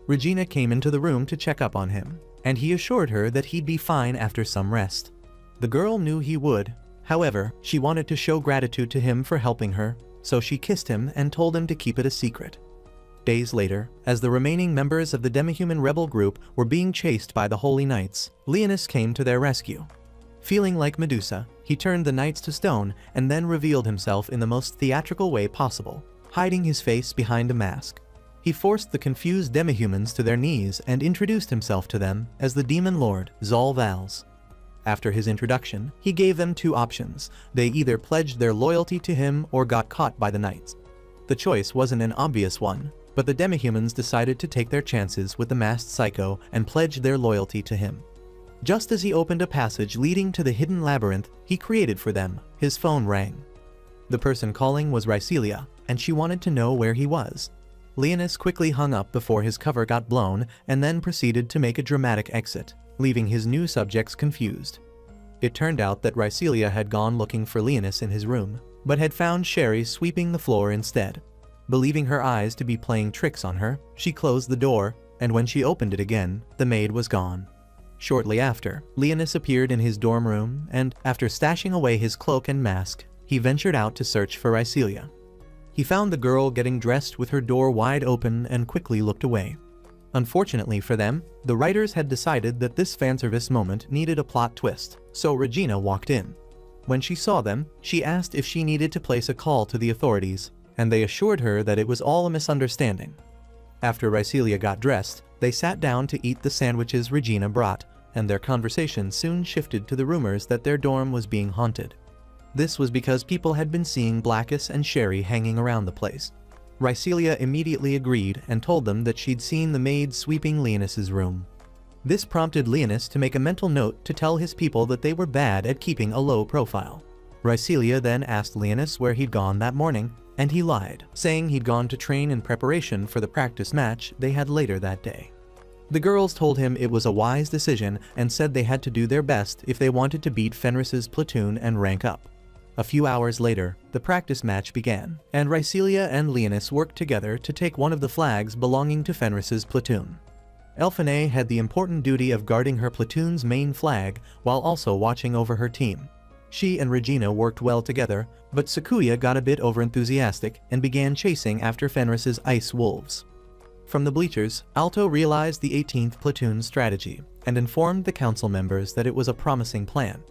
Regina came into the room to check up on him, and he assured her that he'd be fine after some rest. The girl knew he would. However, she wanted to show gratitude to him for helping her, so she kissed him and told him to keep it a secret. Days later, as the remaining members of the demi-human rebel group were being chased by the Holy Knights, Leonis came to their rescue. Feeling like Medusa, he turned the knights to stone and then revealed himself in the most theatrical way possible, hiding his face behind a mask. He forced the confused demi-humans to their knees and introduced himself to them as the demon lord, Zal Vals. After his introduction, he gave them two options. They either pledged their loyalty to him or got caught by the knights. The choice wasn't an obvious one, but the demi-humans decided to take their chances with the masked psycho and pledge their loyalty to him. Just as he opened a passage leading to the hidden labyrinth he created for them, his phone rang. The person calling was Rhycelia, and she wanted to know where he was. Leonis quickly hung up before his cover got blown and then proceeded to make a dramatic exit, leaving his new subjects confused. It turned out that Rhycelia had gone looking for Leonis in his room, but had found Sherry sweeping the floor instead. Believing her eyes to be playing tricks on her, she closed the door, and when she opened it again, the maid was gone. Shortly after, Leonis appeared in his dorm room and, after stashing away his cloak and mask, he ventured out to search for Rhycelia. He found the girl getting dressed with her door wide open and quickly looked away. Unfortunately for them, the writers had decided that this fanservice moment needed a plot twist, so Regina walked in. When she saw them, she asked if she needed to place a call to the authorities, and they assured her that it was all a misunderstanding. After Rhycelia got dressed, they sat down to eat the sandwiches Regina brought, and their conversation soon shifted to the rumors that their dorm was being haunted. This was because people had been seeing Blackus and Sherry hanging around the place. Rhycelia immediately agreed and told them that she'd seen the maid sweeping Leonis's room. This prompted Leonis to make a mental note to tell his people that they were bad at keeping a low profile. Rhycelia then asked Leonis where he'd gone that morning, and he lied, saying he'd gone to train in preparation for the practice match they had later that day. The girls told him it was a wise decision and said they had to do their best if they wanted to beat Fenris's platoon and rank up. A few hours later, the practice match began, and Rhycelia and Leonis worked together to take one of the flags belonging to Fenris's platoon. Elphinae had the important duty of guarding her platoon's main flag while also watching over her team. She and Regina worked well together, but Sakuya got a bit overenthusiastic and began chasing after Fenris's ice wolves. From the bleachers, Alto realized the 18th platoon's strategy and informed the council members that it was a promising plan.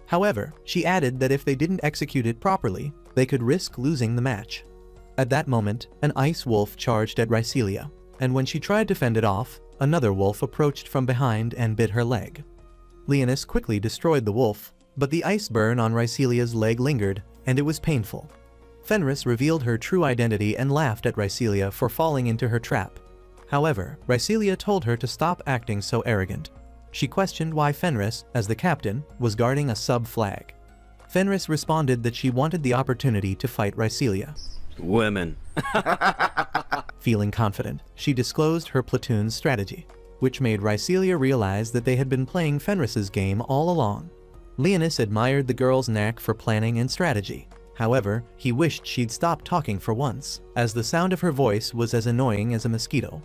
However, she added that if they didn't execute it properly, they could risk losing the match. At that moment, an ice wolf charged at Rhycelia, and when she tried to fend it off, another wolf approached from behind and bit her leg. Leonis quickly destroyed the wolf, but the ice burn on Rhycelia's leg lingered, and it was painful. Fenris revealed her true identity and laughed at Rhycelia for falling into her trap. However, Rhycelia told her to stop acting so arrogant. She questioned why Fenris, as the captain, was guarding a sub-flag. Fenris responded that she wanted the opportunity to fight Rhycelia. Women. Feeling confident, she disclosed her platoon's strategy, which made Rhycelia realize that they had been playing Fenris's game all along. Leonis admired the girl's knack for planning and strategy. However, he wished she'd stop talking for once, as the sound of her voice was as annoying as a mosquito.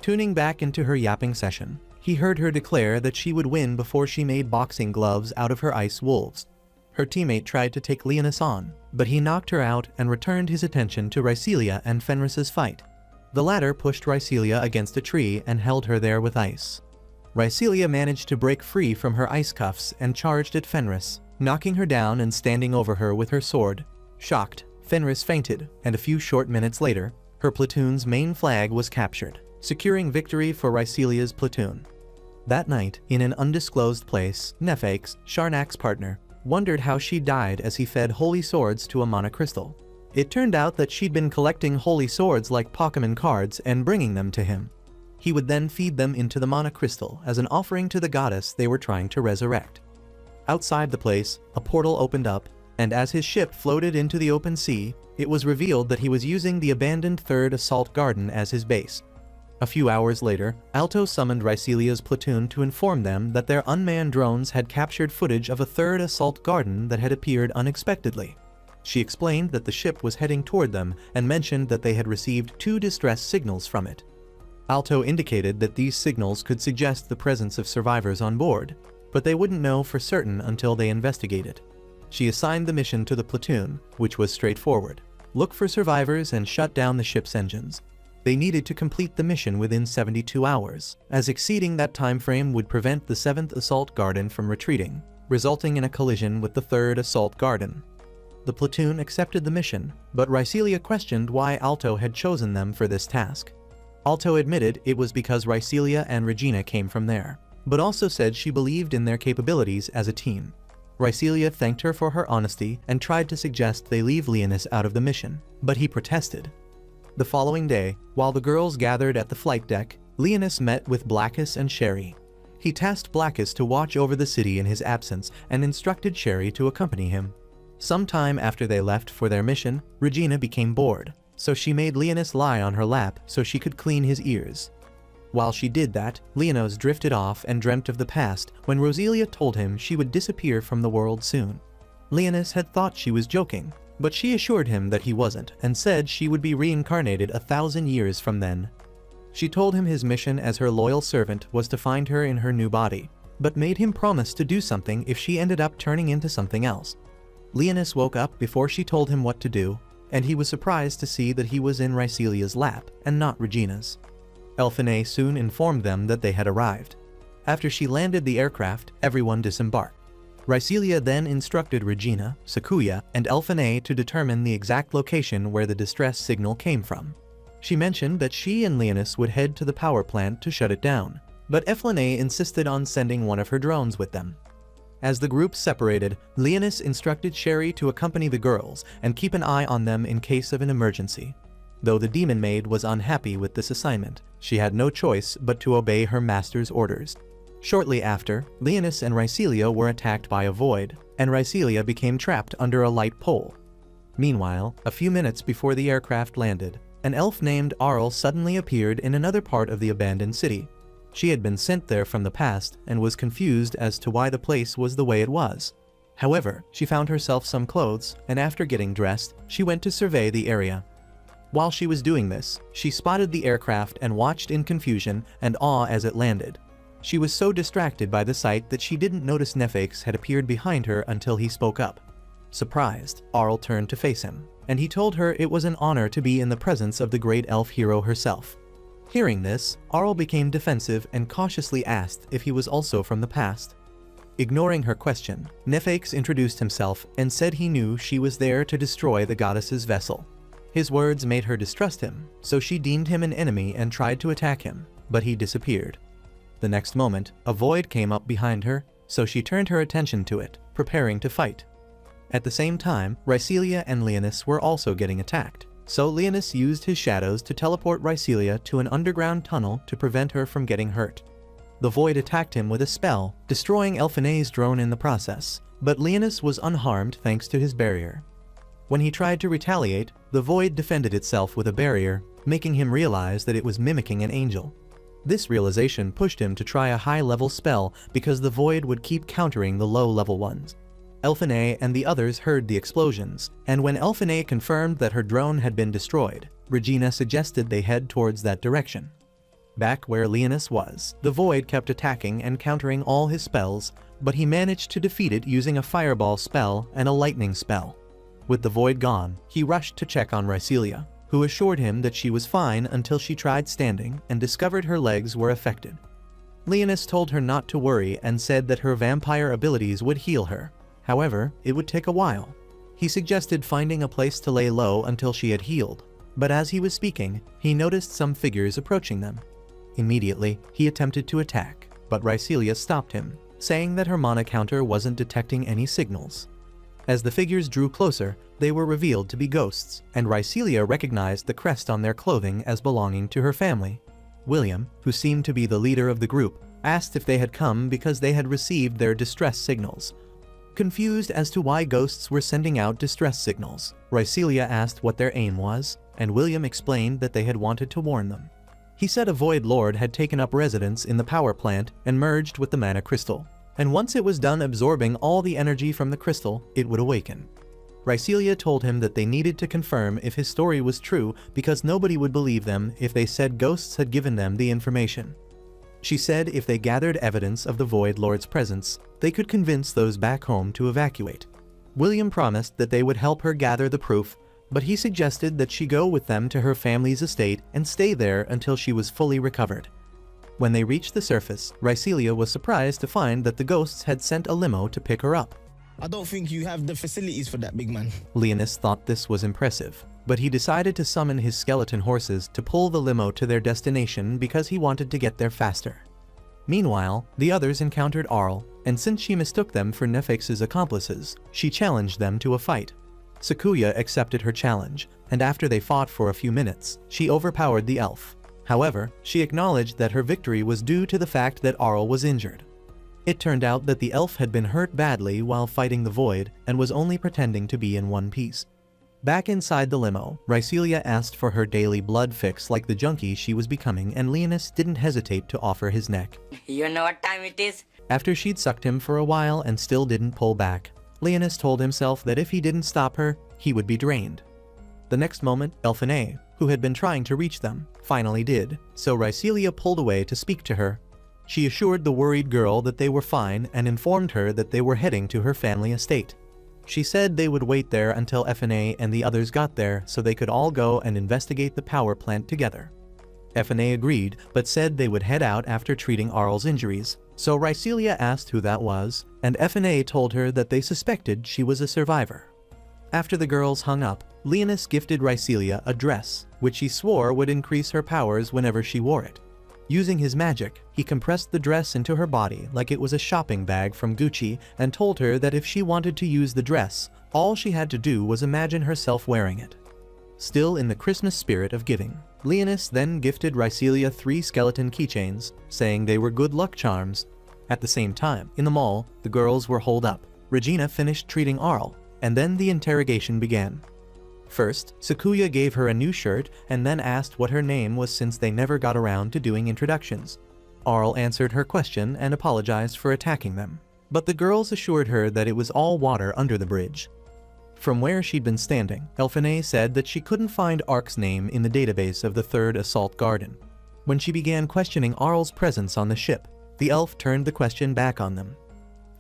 Tuning back into her yapping session, he heard her declare that she would win before she made boxing gloves out of her ice wolves. Her teammate tried to take Leonis on, but he knocked her out and returned his attention to Rhycelia and Fenris's fight. The latter pushed Rhycelia against a tree and held her there with ice. Rhycelia managed to break free from her ice cuffs and charged at Fenris, knocking her down and standing over her with her sword. Shocked, Fenris fainted, and a few short minutes later, her platoon's main flag was captured, securing victory for Rhycelia's platoon. That night, in an undisclosed place, Nephax, Sharnak's partner, wondered how she died as he fed holy swords to a mana crystal. It turned out that she'd been collecting holy swords like Pokémon cards and bringing them to him. He would then feed them into the mana crystal as an offering to the goddess they were trying to resurrect. Outside the place, a portal opened up, and as his ship floated into the open sea, it was revealed that he was using the abandoned 3rd Assault Garden as his base. A few hours later, Alto summoned Ryselia's platoon to inform them that their unmanned drones had captured footage of a third assault garden that had appeared unexpectedly. She explained that the ship was heading toward them and mentioned that they had received 2 distress signals from it. Alto indicated that these signals could suggest the presence of survivors on board, but they wouldn't know for certain until they investigated. She assigned the mission to the platoon, which was straightforward. Look for survivors and shut down the ship's engines. They needed to complete the mission within 72 hours, as exceeding that time frame would prevent the 7th assault garden from retreating, resulting in a collision with the 3rd assault garden. The platoon accepted the mission, but Ryselia questioned why Alto had chosen them for this task. Alto admitted it was because Ryselia and Regina came from there, but also said she believed in their capabilities as a team. Ryselia thanked her for her honesty and tried to suggest they leave Leonis out of the mission, but he protested. The following day, while the girls gathered at the flight deck, Leonis met with Blackus and Sherry. He tasked Blackus to watch over the city in his absence and instructed Sherry to accompany him. Sometime after they left for their mission, Regina became bored, so she made Leonis lie on her lap so she could clean his ears. While she did that, Leonos drifted off and dreamt of the past when Roselia told him she would disappear from the world soon. Leonis had thought she was joking, but she assured him that he wasn't and said she would be reincarnated 1,000 years from then. She told him his mission as her loyal servant was to find her in her new body, but made him promise to do something if she ended up turning into something else. Leonis woke up before she told him what to do, and he was surprised to see that he was in Ryselia's lap and not Regina's. Elfine soon informed them that they had arrived. After she landed the aircraft, everyone disembarked. Ryselia then instructed Regina, Sakuya, and Elfine to determine the exact location where the distress signal came from. She mentioned that she and Leonis would head to the power plant to shut it down, but Elfine insisted on sending one of her drones with them. As the group separated, Leonis instructed Sherry to accompany the girls and keep an eye on them in case of an emergency. Though the demon maid was unhappy with this assignment, she had no choice but to obey her master's orders. Shortly after, Leonis and Ryselia were attacked by a void, and Ryselia became trapped under a light pole. Meanwhile, a few minutes before the aircraft landed, an elf named Arl suddenly appeared in another part of the abandoned city. She had been sent there from the past and was confused as to why the place was the way it was. However, she found herself some clothes, and after getting dressed, she went to survey the area. While she was doing this, she spotted the aircraft and watched in confusion and awe as it landed. She was so distracted by the sight that she didn't notice Nefex had appeared behind her until he spoke up. Surprised, Arl turned to face him, and he told her it was an honor to be in the presence of the great elf hero herself. Hearing this, Arl became defensive and cautiously asked if he was also from the past. Ignoring her question, Nefex introduced himself and said he knew she was there to destroy the goddess's vessel. His words made her distrust him, so she deemed him an enemy and tried to attack him, but he disappeared. The next moment, a void came up behind her, so she turned her attention to it, preparing to fight. At the same time, Ryselia and Leonis were also getting attacked, so Leonis used his shadows to teleport Ryselia to an underground tunnel to prevent her from getting hurt. The void attacked him with a spell, destroying Elfine's drone in the process, but Leonis was unharmed thanks to his barrier. When he tried to retaliate, the void defended itself with a barrier, making him realize that it was mimicking an angel. This realization pushed him to try a high-level spell because the void would keep countering the low-level ones. Elfine and the others heard the explosions, and when Elfine confirmed that her drone had been destroyed, Regina suggested they head towards that direction. Back where Leonis was, the void kept attacking and countering all his spells, but he managed to defeat it using a fireball spell and a lightning spell. With the void gone, he rushed to check on Ryselia, who assured him that she was fine until she tried standing and discovered her legs were affected. Leonis told her not to worry and said that her vampire abilities would heal her. However, it would take a while. He suggested finding a place to lay low until she had healed, but as he was speaking, he noticed some figures approaching them. Immediately, he attempted to attack, but Ryselia stopped him, saying that her mana counter wasn't detecting any signals. As the figures drew closer, they were revealed to be ghosts, and Ryselia recognized the crest on their clothing as belonging to her family. William, who seemed to be the leader of the group, asked if they had come because they had received their distress signals. Confused as to why ghosts were sending out distress signals, Ryselia asked what their aim was, and William explained that they had wanted to warn them. He said a Void Lord had taken up residence in the power plant and merged with the mana crystal, and once it was done absorbing all the energy from the crystal, it would awaken. Rhycelia told him that they needed to confirm if his story was true because nobody would believe them if they said ghosts had given them the information. She said if they gathered evidence of the Void Lord's presence, they could convince those back home to evacuate. William promised that they would help her gather the proof, but he suggested that she go with them to her family's estate and stay there until she was fully recovered. When they reached the surface, Rhycelia was surprised to find that the ghosts had sent a limo to pick her up. I don't think you have the facilities for that, big man. Leonis thought this was impressive, but he decided to summon his skeleton horses to pull the limo to their destination because he wanted to get there faster. Meanwhile, the others encountered Arl, and since she mistook them for Nefix's accomplices, she challenged them to a fight. Sakuya accepted her challenge, and after they fought for a few minutes, she overpowered the elf. However, she acknowledged that her victory was due to the fact that Arl was injured. It turned out that the elf had been hurt badly while fighting the Void and was only pretending to be in one piece. Back inside the limo, Rhycelia asked for her daily blood fix like the junkie she was becoming, and Leonis didn't hesitate to offer his neck. You know what time it is? After she'd sucked him for a while and still didn't pull back, Leonis told himself that if he didn't stop her, he would be drained. The next moment, Elphinae, who had been trying to reach them, finally did, so Rhycelia pulled away to speak to her. She assured the worried girl that they were fine and informed her that they were heading to her family estate. She said they would wait there until Elphinae and the others got there so they could all go and investigate the power plant together. Elphinae agreed, but said they would head out after treating Arl's injuries, so Rhycelia asked who that was, and Elphinae told her that they suspected she was a survivor. After the girls hung up, Leonis gifted Rhycelia a dress, which he swore would increase her powers whenever she wore it. Using his magic, he compressed the dress into her body like it was a shopping bag from Gucci and told her that if she wanted to use the dress, all she had to do was imagine herself wearing it. Still in the Christmas spirit of giving, Leonis then gifted Rhycelia 3 skeleton keychains, saying they were good luck charms. At the same time, in the mall, the girls were holed up. Regina finished treating Arl, and then the interrogation began. First, Sakuya gave her a new shirt and then asked what her name was since they never got around to doing introductions. Arl answered her question and apologized for attacking them, but the girls assured her that it was all water under the bridge. From where she'd been standing, Elphinae said that she couldn't find Ark's name in the database of the 3rd Assault Garden. When she began questioning Arl's presence on the ship, the elf turned the question back on them.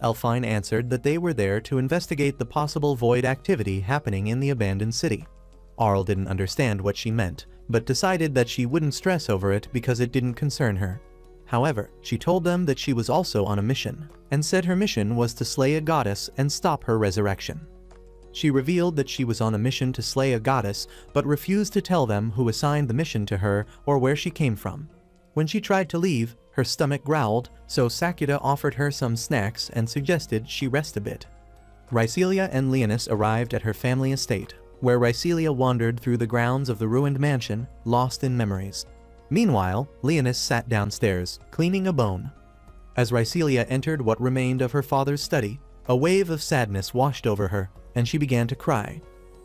Elfine answered that they were there to investigate the possible void activity happening in the abandoned city. Arl didn't understand what she meant, but decided that she wouldn't stress over it because it didn't concern her. However, she told them that she was also on a mission, and said her mission was to slay a goddess and stop her resurrection. She revealed that she was on a mission to slay a goddess, but refused to tell them who assigned the mission to her or where she came from. When she tried to leave, her stomach growled, so Sakuya offered her some snacks and suggested she rest a bit. Rhycelia and Leonis arrived at her family estate, where Rhycelia wandered through the grounds of the ruined mansion, lost in memories. Meanwhile, Leonis sat downstairs, cleaning a bone. As Rhycelia entered what remained of her father's study, a wave of sadness washed over her, and she began to cry.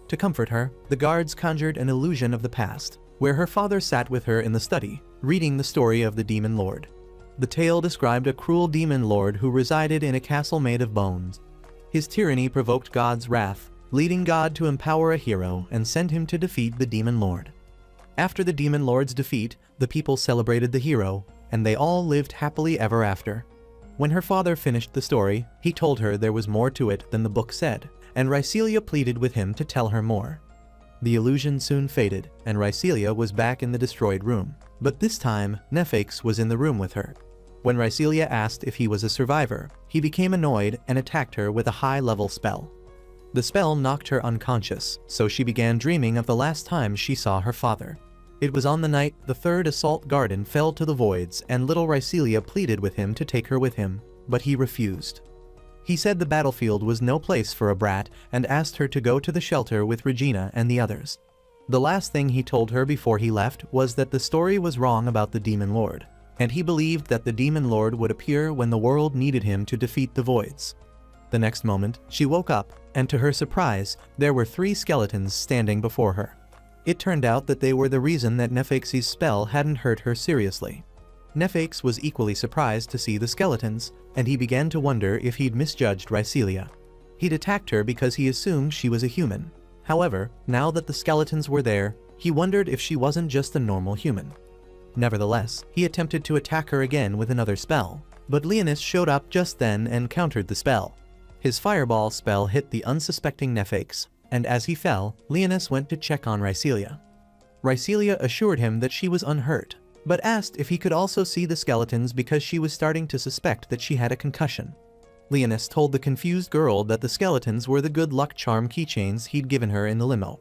To comfort her, the guards conjured an illusion of the past, where her father sat with her in the study, reading the story of the Demon Lord. The tale described a cruel demon lord who resided in a castle made of bones. His tyranny provoked God's wrath, leading God to empower a hero and send him to defeat the demon lord. After the demon lord's defeat, the people celebrated the hero, and they all lived happily ever after. When her father finished the story, he told her there was more to it than the book said, and Rhycelia pleaded with him to tell her more. The illusion soon faded, and Rhycelia was back in the destroyed room. But this time, Nefix was in the room with her. When Rhycelia asked if he was a survivor, he became annoyed and attacked her with a high-level spell. The spell knocked her unconscious, so she began dreaming of the last time she saw her father. It was on the night the 3rd Assault Garden fell to the voids, and little Rhycelia pleaded with him to take her with him, but he refused. He said the battlefield was no place for a brat and asked her to go to the shelter with Regina and the others. The last thing he told her before he left was that the story was wrong about the Demon Lord, and he believed that the Demon Lord would appear when the world needed him to defeat the voids. The next moment, she woke up, and to her surprise, there were 3 skeletons standing before her. It turned out that they were the reason that Nephex's spell hadn't hurt her seriously. Nephex was equally surprised to see the skeletons, and he began to wonder if he'd misjudged Rhycelia. He'd attacked her because he assumed she was a human. However, now that the skeletons were there, he wondered if she wasn't just a normal human. Nevertheless, he attempted to attack her again with another spell, but Leonis showed up just then and countered the spell. His fireball spell hit the unsuspecting Nephex, and as he fell, Leonis went to check on Rhycelia. Rhycelia assured him that she was unhurt, but asked if he could also see the skeletons because she was starting to suspect that she had a concussion. Leonis told the confused girl that the skeletons were the good luck charm keychains he'd given her in the limo.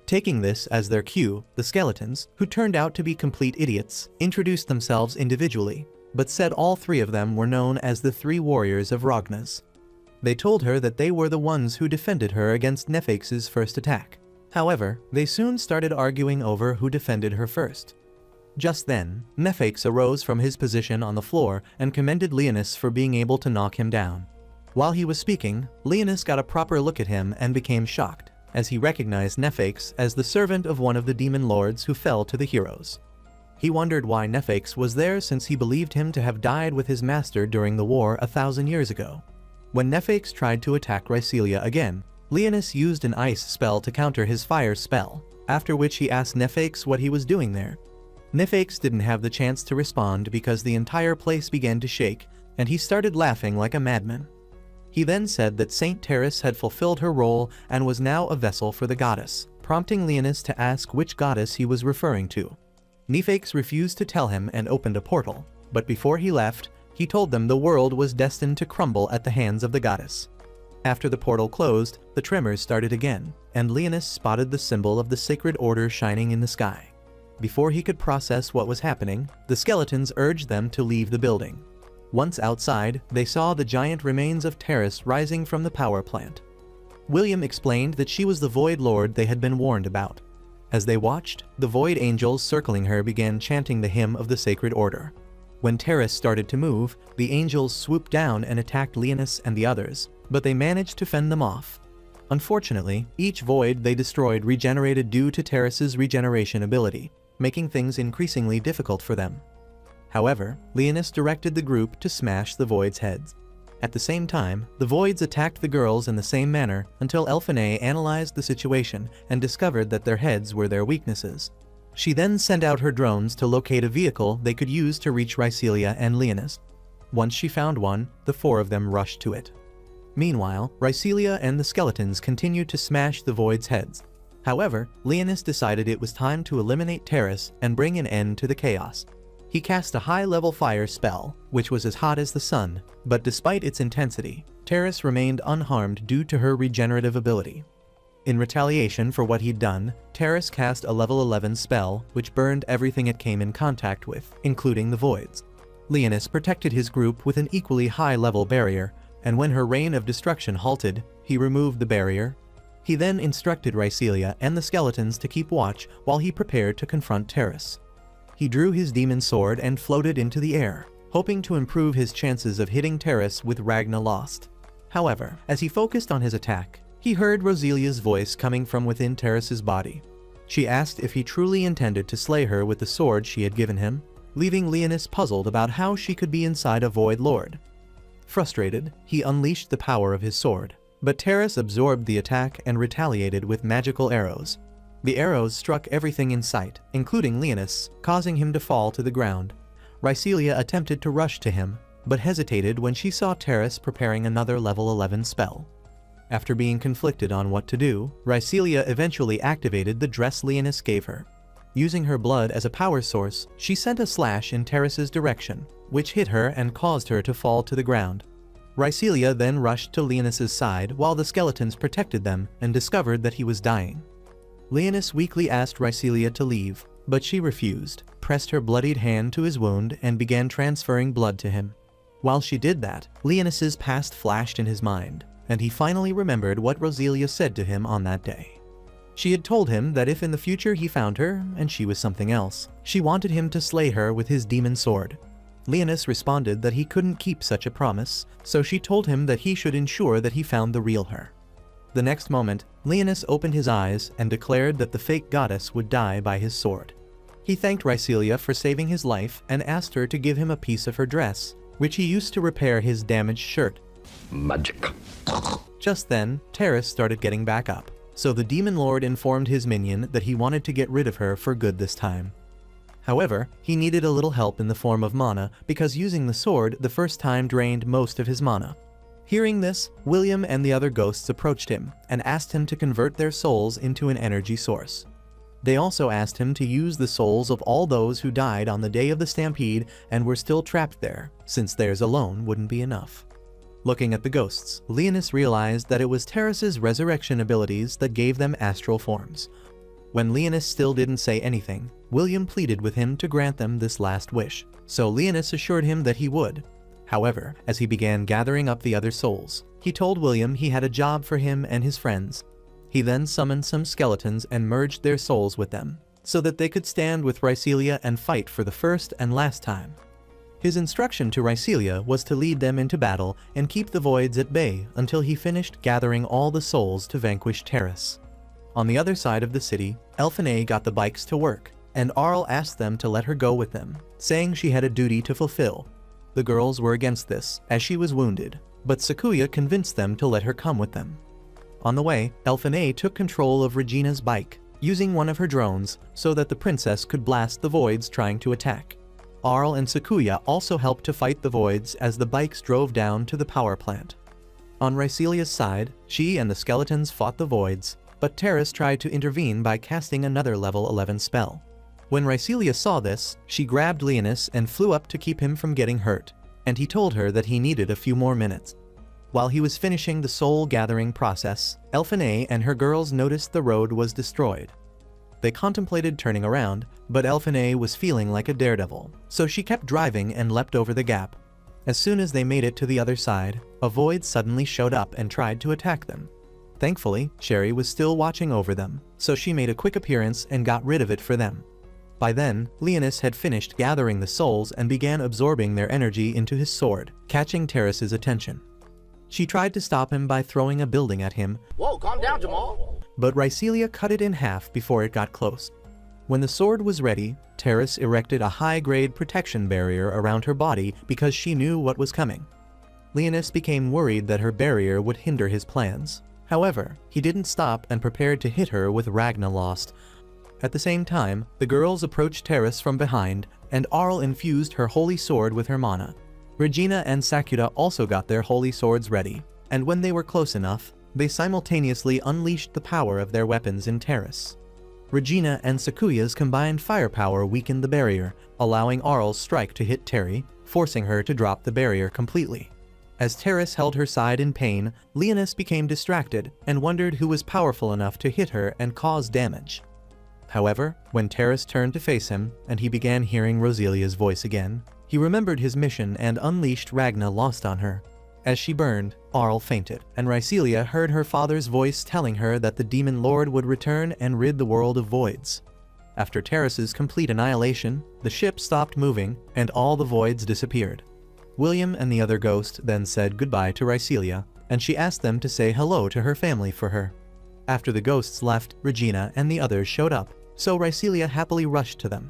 Taking this as their cue, the skeletons, who turned out to be complete idiots, introduced themselves individually, but said all three of them were known as the Three Warriors of Ragnas. They told her that they were the ones who defended her against Nephex's first attack. However, they soon started arguing over who defended her first. Just then, Nephex arose from his position on the floor and commended Leonis for being able to knock him down. While he was speaking, Leonis got a proper look at him and became shocked, as he recognized Nephex as the servant of one of the demon lords who fell to the heroes. He wondered why Nephex was there since he believed him to have died with his master during the war 1,000 years ago. When Nephex tried to attack Rhycelia again, Leonis used an ice spell to counter his fire spell, after which he asked Nephex what he was doing there. Nephex didn't have the chance to respond because the entire place began to shake, and he started laughing like a madman. He then said that Saint Terrace had fulfilled her role and was now a vessel for the goddess, prompting Leonis to ask which goddess he was referring to. Nephex refused to tell him and opened a portal, but before he left, he told them the world was destined to crumble at the hands of the goddess. After the portal closed, the tremors started again, and Leonis spotted the symbol of the sacred order shining in the sky. Before he could process what was happening, the skeletons urged them to leave the building. Once outside, they saw the giant remains of Terrace rising from the power plant. William explained that she was the Void Lord they had been warned about. As they watched, the Void Angels circling her began chanting the hymn of the Sacred Order. When Terrace started to move, the angels swooped down and attacked Leonis and the others, but they managed to fend them off. Unfortunately, each void they destroyed regenerated due to Terrace's regeneration ability, making things increasingly difficult for them. However, Leonis directed the group to smash the voids' heads. At the same time, the voids attacked the girls in the same manner until Elphinae analyzed the situation and discovered that their heads were their weaknesses. She then sent out her drones to locate a vehicle they could use to reach Rhycelia and Leonis. Once she found one, the four of them rushed to it. Meanwhile, Rhycelia and the skeletons continued to smash the voids' heads. However, Leonis decided it was time to eliminate Terrace and bring an end to the chaos. He cast a high-level fire spell, which was as hot as the sun, but despite its intensity, Terrace remained unharmed due to her regenerative ability. In retaliation for what he'd done, Terrace cast a level 11 spell which burned everything it came in contact with, including the voids. Leonis protected his group with an equally high-level barrier, and when her reign of destruction halted, he removed the barrier. He then instructed Rhycelia and the skeletons to keep watch while he prepared to confront Terrace. He drew his demon sword and floated into the air, hoping to improve his chances of hitting Terrace with Ragna Lost. However, as he focused on his attack, he heard Roselia's voice coming from within Terrace's body. She asked if he truly intended to slay her with the sword she had given him, leaving Leonis puzzled about how she could be inside a Void Lord. Frustrated, he unleashed the power of his sword, but Terrace absorbed the attack and retaliated with magical arrows. The arrows struck everything in sight, including Leonis, causing him to fall to the ground. Rhycelia attempted to rush to him, but hesitated when she saw Terrace preparing another level 11 spell. After being conflicted on what to do, Rhycelia eventually activated the dress Leonis gave her. Using her blood as a power source, she sent a slash in Terrace's direction, which hit her and caused her to fall to the ground. Rhycelia then rushed to Leonis's side while the skeletons protected them and discovered that he was dying. Leonis weakly asked Rhycelia to leave, but she refused, pressed her bloodied hand to his wound and began transferring blood to him. While she did that, Leonis's past flashed in his mind, and he finally remembered what Roselia said to him on that day. She had told him that if in the future he found her, and she was something else, she wanted him to slay her with his demon sword. Leonis responded that he couldn't keep such a promise, so she told him that he should ensure that he found the real her. The next moment, Leonis opened his eyes and declared that the fake goddess would die by his sword. He thanked Rhycelia for saving his life and asked her to give him a piece of her dress, which he used to repair his damaged shirt. Magic. Just then, Terrace started getting back up, so the Demon Lord informed his minion that he wanted to get rid of her for good this time. However, he needed a little help in the form of mana because using the sword the first time drained most of his mana. Hearing this, William and the other ghosts approached him and asked him to convert their souls into an energy source. They also asked him to use the souls of all those who died on the day of the stampede and were still trapped there, since theirs alone wouldn't be enough. Looking at the ghosts, Leonis realized that it was Terrace's resurrection abilities that gave them astral forms. When Leonis still didn't say anything, William pleaded with him to grant them this last wish, so Leonis assured him that he would. However, as he began gathering up the other souls, he told William he had a job for him and his friends. He then summoned some skeletons and merged their souls with them, so that they could stand with Rhycelia and fight for the first and last time. His instruction to Rhycelia was to lead them into battle and keep the voids at bay until he finished gathering all the souls to vanquish Terrace. On the other side of the city, Elfine got the bikes to work, and Arl asked them to let her go with them, saying she had a duty to fulfill. The girls were against this, as she was wounded, but Sakuya convinced them to let her come with them. On the way, Elfine took control of Regina's bike, using one of her drones so that the princess could blast the voids trying to attack. Arl and Sakuya also helped to fight the voids as the bikes drove down to the power plant. On Rhycelia's side, she and the skeletons fought the voids, but Terrace tried to intervene by casting another level 11 spell. When Rhycelia saw this, she grabbed Leonis and flew up to keep him from getting hurt, and he told her that he needed a few more minutes. While he was finishing the soul-gathering process, Elfine and her girls noticed the road was destroyed. They contemplated turning around, but Elfine was feeling like a daredevil, so she kept driving and leapt over the gap. As soon as they made it to the other side, a void suddenly showed up and tried to attack them. Thankfully, Sherry was still watching over them, so she made a quick appearance and got rid of it for them. By then, Leonis had finished gathering the souls and began absorbing their energy into his sword, catching Terrace's attention. She tried to stop him by throwing a building at him. Whoa, calm down, Jamal. But Rhycelia cut it in half before it got close. When the sword was ready, Terrace erected a high-grade protection barrier around her body because she knew what was coming. Leonis became worried that her barrier would hinder his plans. However, he didn't stop and prepared to hit her with Ragna Lost. At the same time, the girls approached Terrace from behind, and Arl infused her holy sword with her mana. Regina and Sakuya also got their holy swords ready, and when they were close enough, they simultaneously unleashed the power of their weapons in Terrace. Regina and Sakuya's combined firepower weakened the barrier, allowing Arl's strike to hit Terry, forcing her to drop the barrier completely. As Terrace held her side in pain, Leonis became distracted and wondered who was powerful enough to hit her and cause damage. However, when Terrace turned to face him, and he began hearing Roselia's voice again, he remembered his mission and unleashed Ragna Lost on her. As she burned, Arl fainted, and Rhycelia heard her father's voice telling her that the Demon Lord would return and rid the world of voids. After Terrace's complete annihilation, the ship stopped moving, and all the voids disappeared. William and the other ghost then said goodbye to Rhycelia, and she asked them to say hello to her family for her. After the ghosts left, Regina and the others showed up, so Rhycelia happily rushed to them.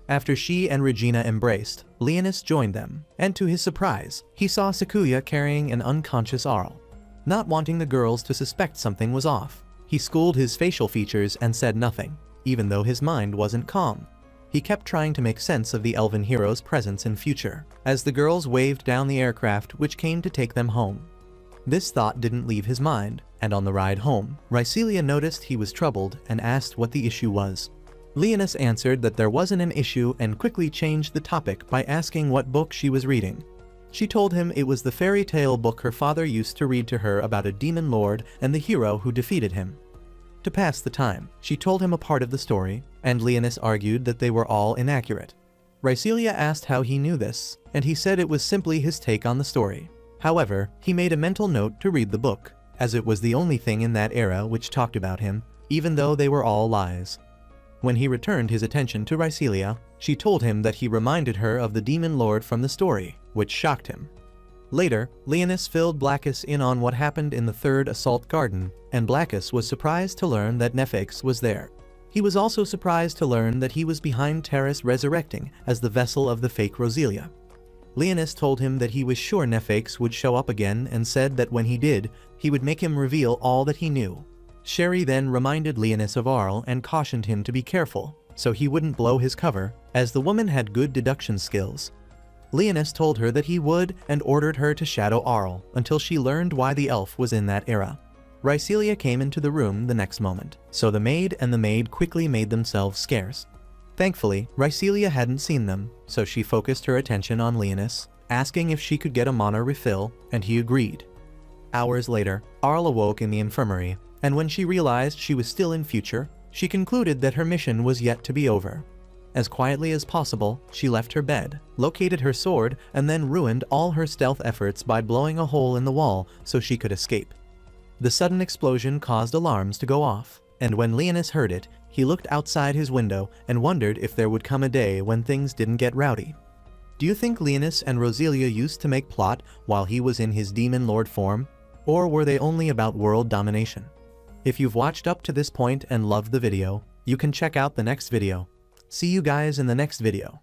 After she and Regina embraced, Leonis joined them, and to his surprise, he saw Sakuya carrying an unconscious Arl. Not wanting the girls to suspect something was off, he schooled his facial features and said nothing, even though his mind wasn't calm. He kept trying to make sense of the elven hero's presence and future, as the girls waved down the aircraft which came to take them home. This thought didn't leave his mind, and on the ride home, Rhycelia noticed he was troubled and asked what the issue was. Leonis answered that there wasn't an issue and quickly changed the topic by asking what book she was reading. She told him it was the fairy tale book her father used to read to her about a demon lord and the hero who defeated him. To pass the time, she told him a part of the story, and Leonis argued that they were all inaccurate. Rhycelia asked how he knew this, and he said it was simply his take on the story. However, he made a mental note to read the book, as it was the only thing in that era which talked about him, even though they were all lies. When he returned his attention to Rhycelia, she told him that he reminded her of the demon lord from the story, which shocked him. Later, Leonis filled Blackus in on what happened in the third assault garden, and Blackus was surprised to learn that Nefix was there. He was also surprised to learn that he was behind Terrace resurrecting as the vessel of the fake Roselia. Leonis told him that he was sure Nefix would show up again and said that when he did, he would make him reveal all that he knew. Sherry then reminded Leonis of Arl and cautioned him to be careful, so he wouldn't blow his cover, as the woman had good deduction skills. Leonis told her that he would and ordered her to shadow Arl until she learned why the elf was in that era. Rhycelia came into the room the next moment, so the maid quickly made themselves scarce. Thankfully, Rhycelia hadn't seen them, so she focused her attention on Leonis, asking if she could get a mana refill, and he agreed. Hours later, Arl awoke in the infirmary, and when she realized she was still in future, she concluded that her mission was yet to be over. As quietly as possible, she left her bed, located her sword, and then ruined all her stealth efforts by blowing a hole in the wall so she could escape. The sudden explosion caused alarms to go off, and when Leonis heard it, he looked outside his window and wondered if there would come a day when things didn't get rowdy. Do you think Leonis and Roselia used to make plot while he was in his demon lord form, or were they only about world domination? If you've watched up to this point and loved the video, you can check out the next video. See you guys in the next video.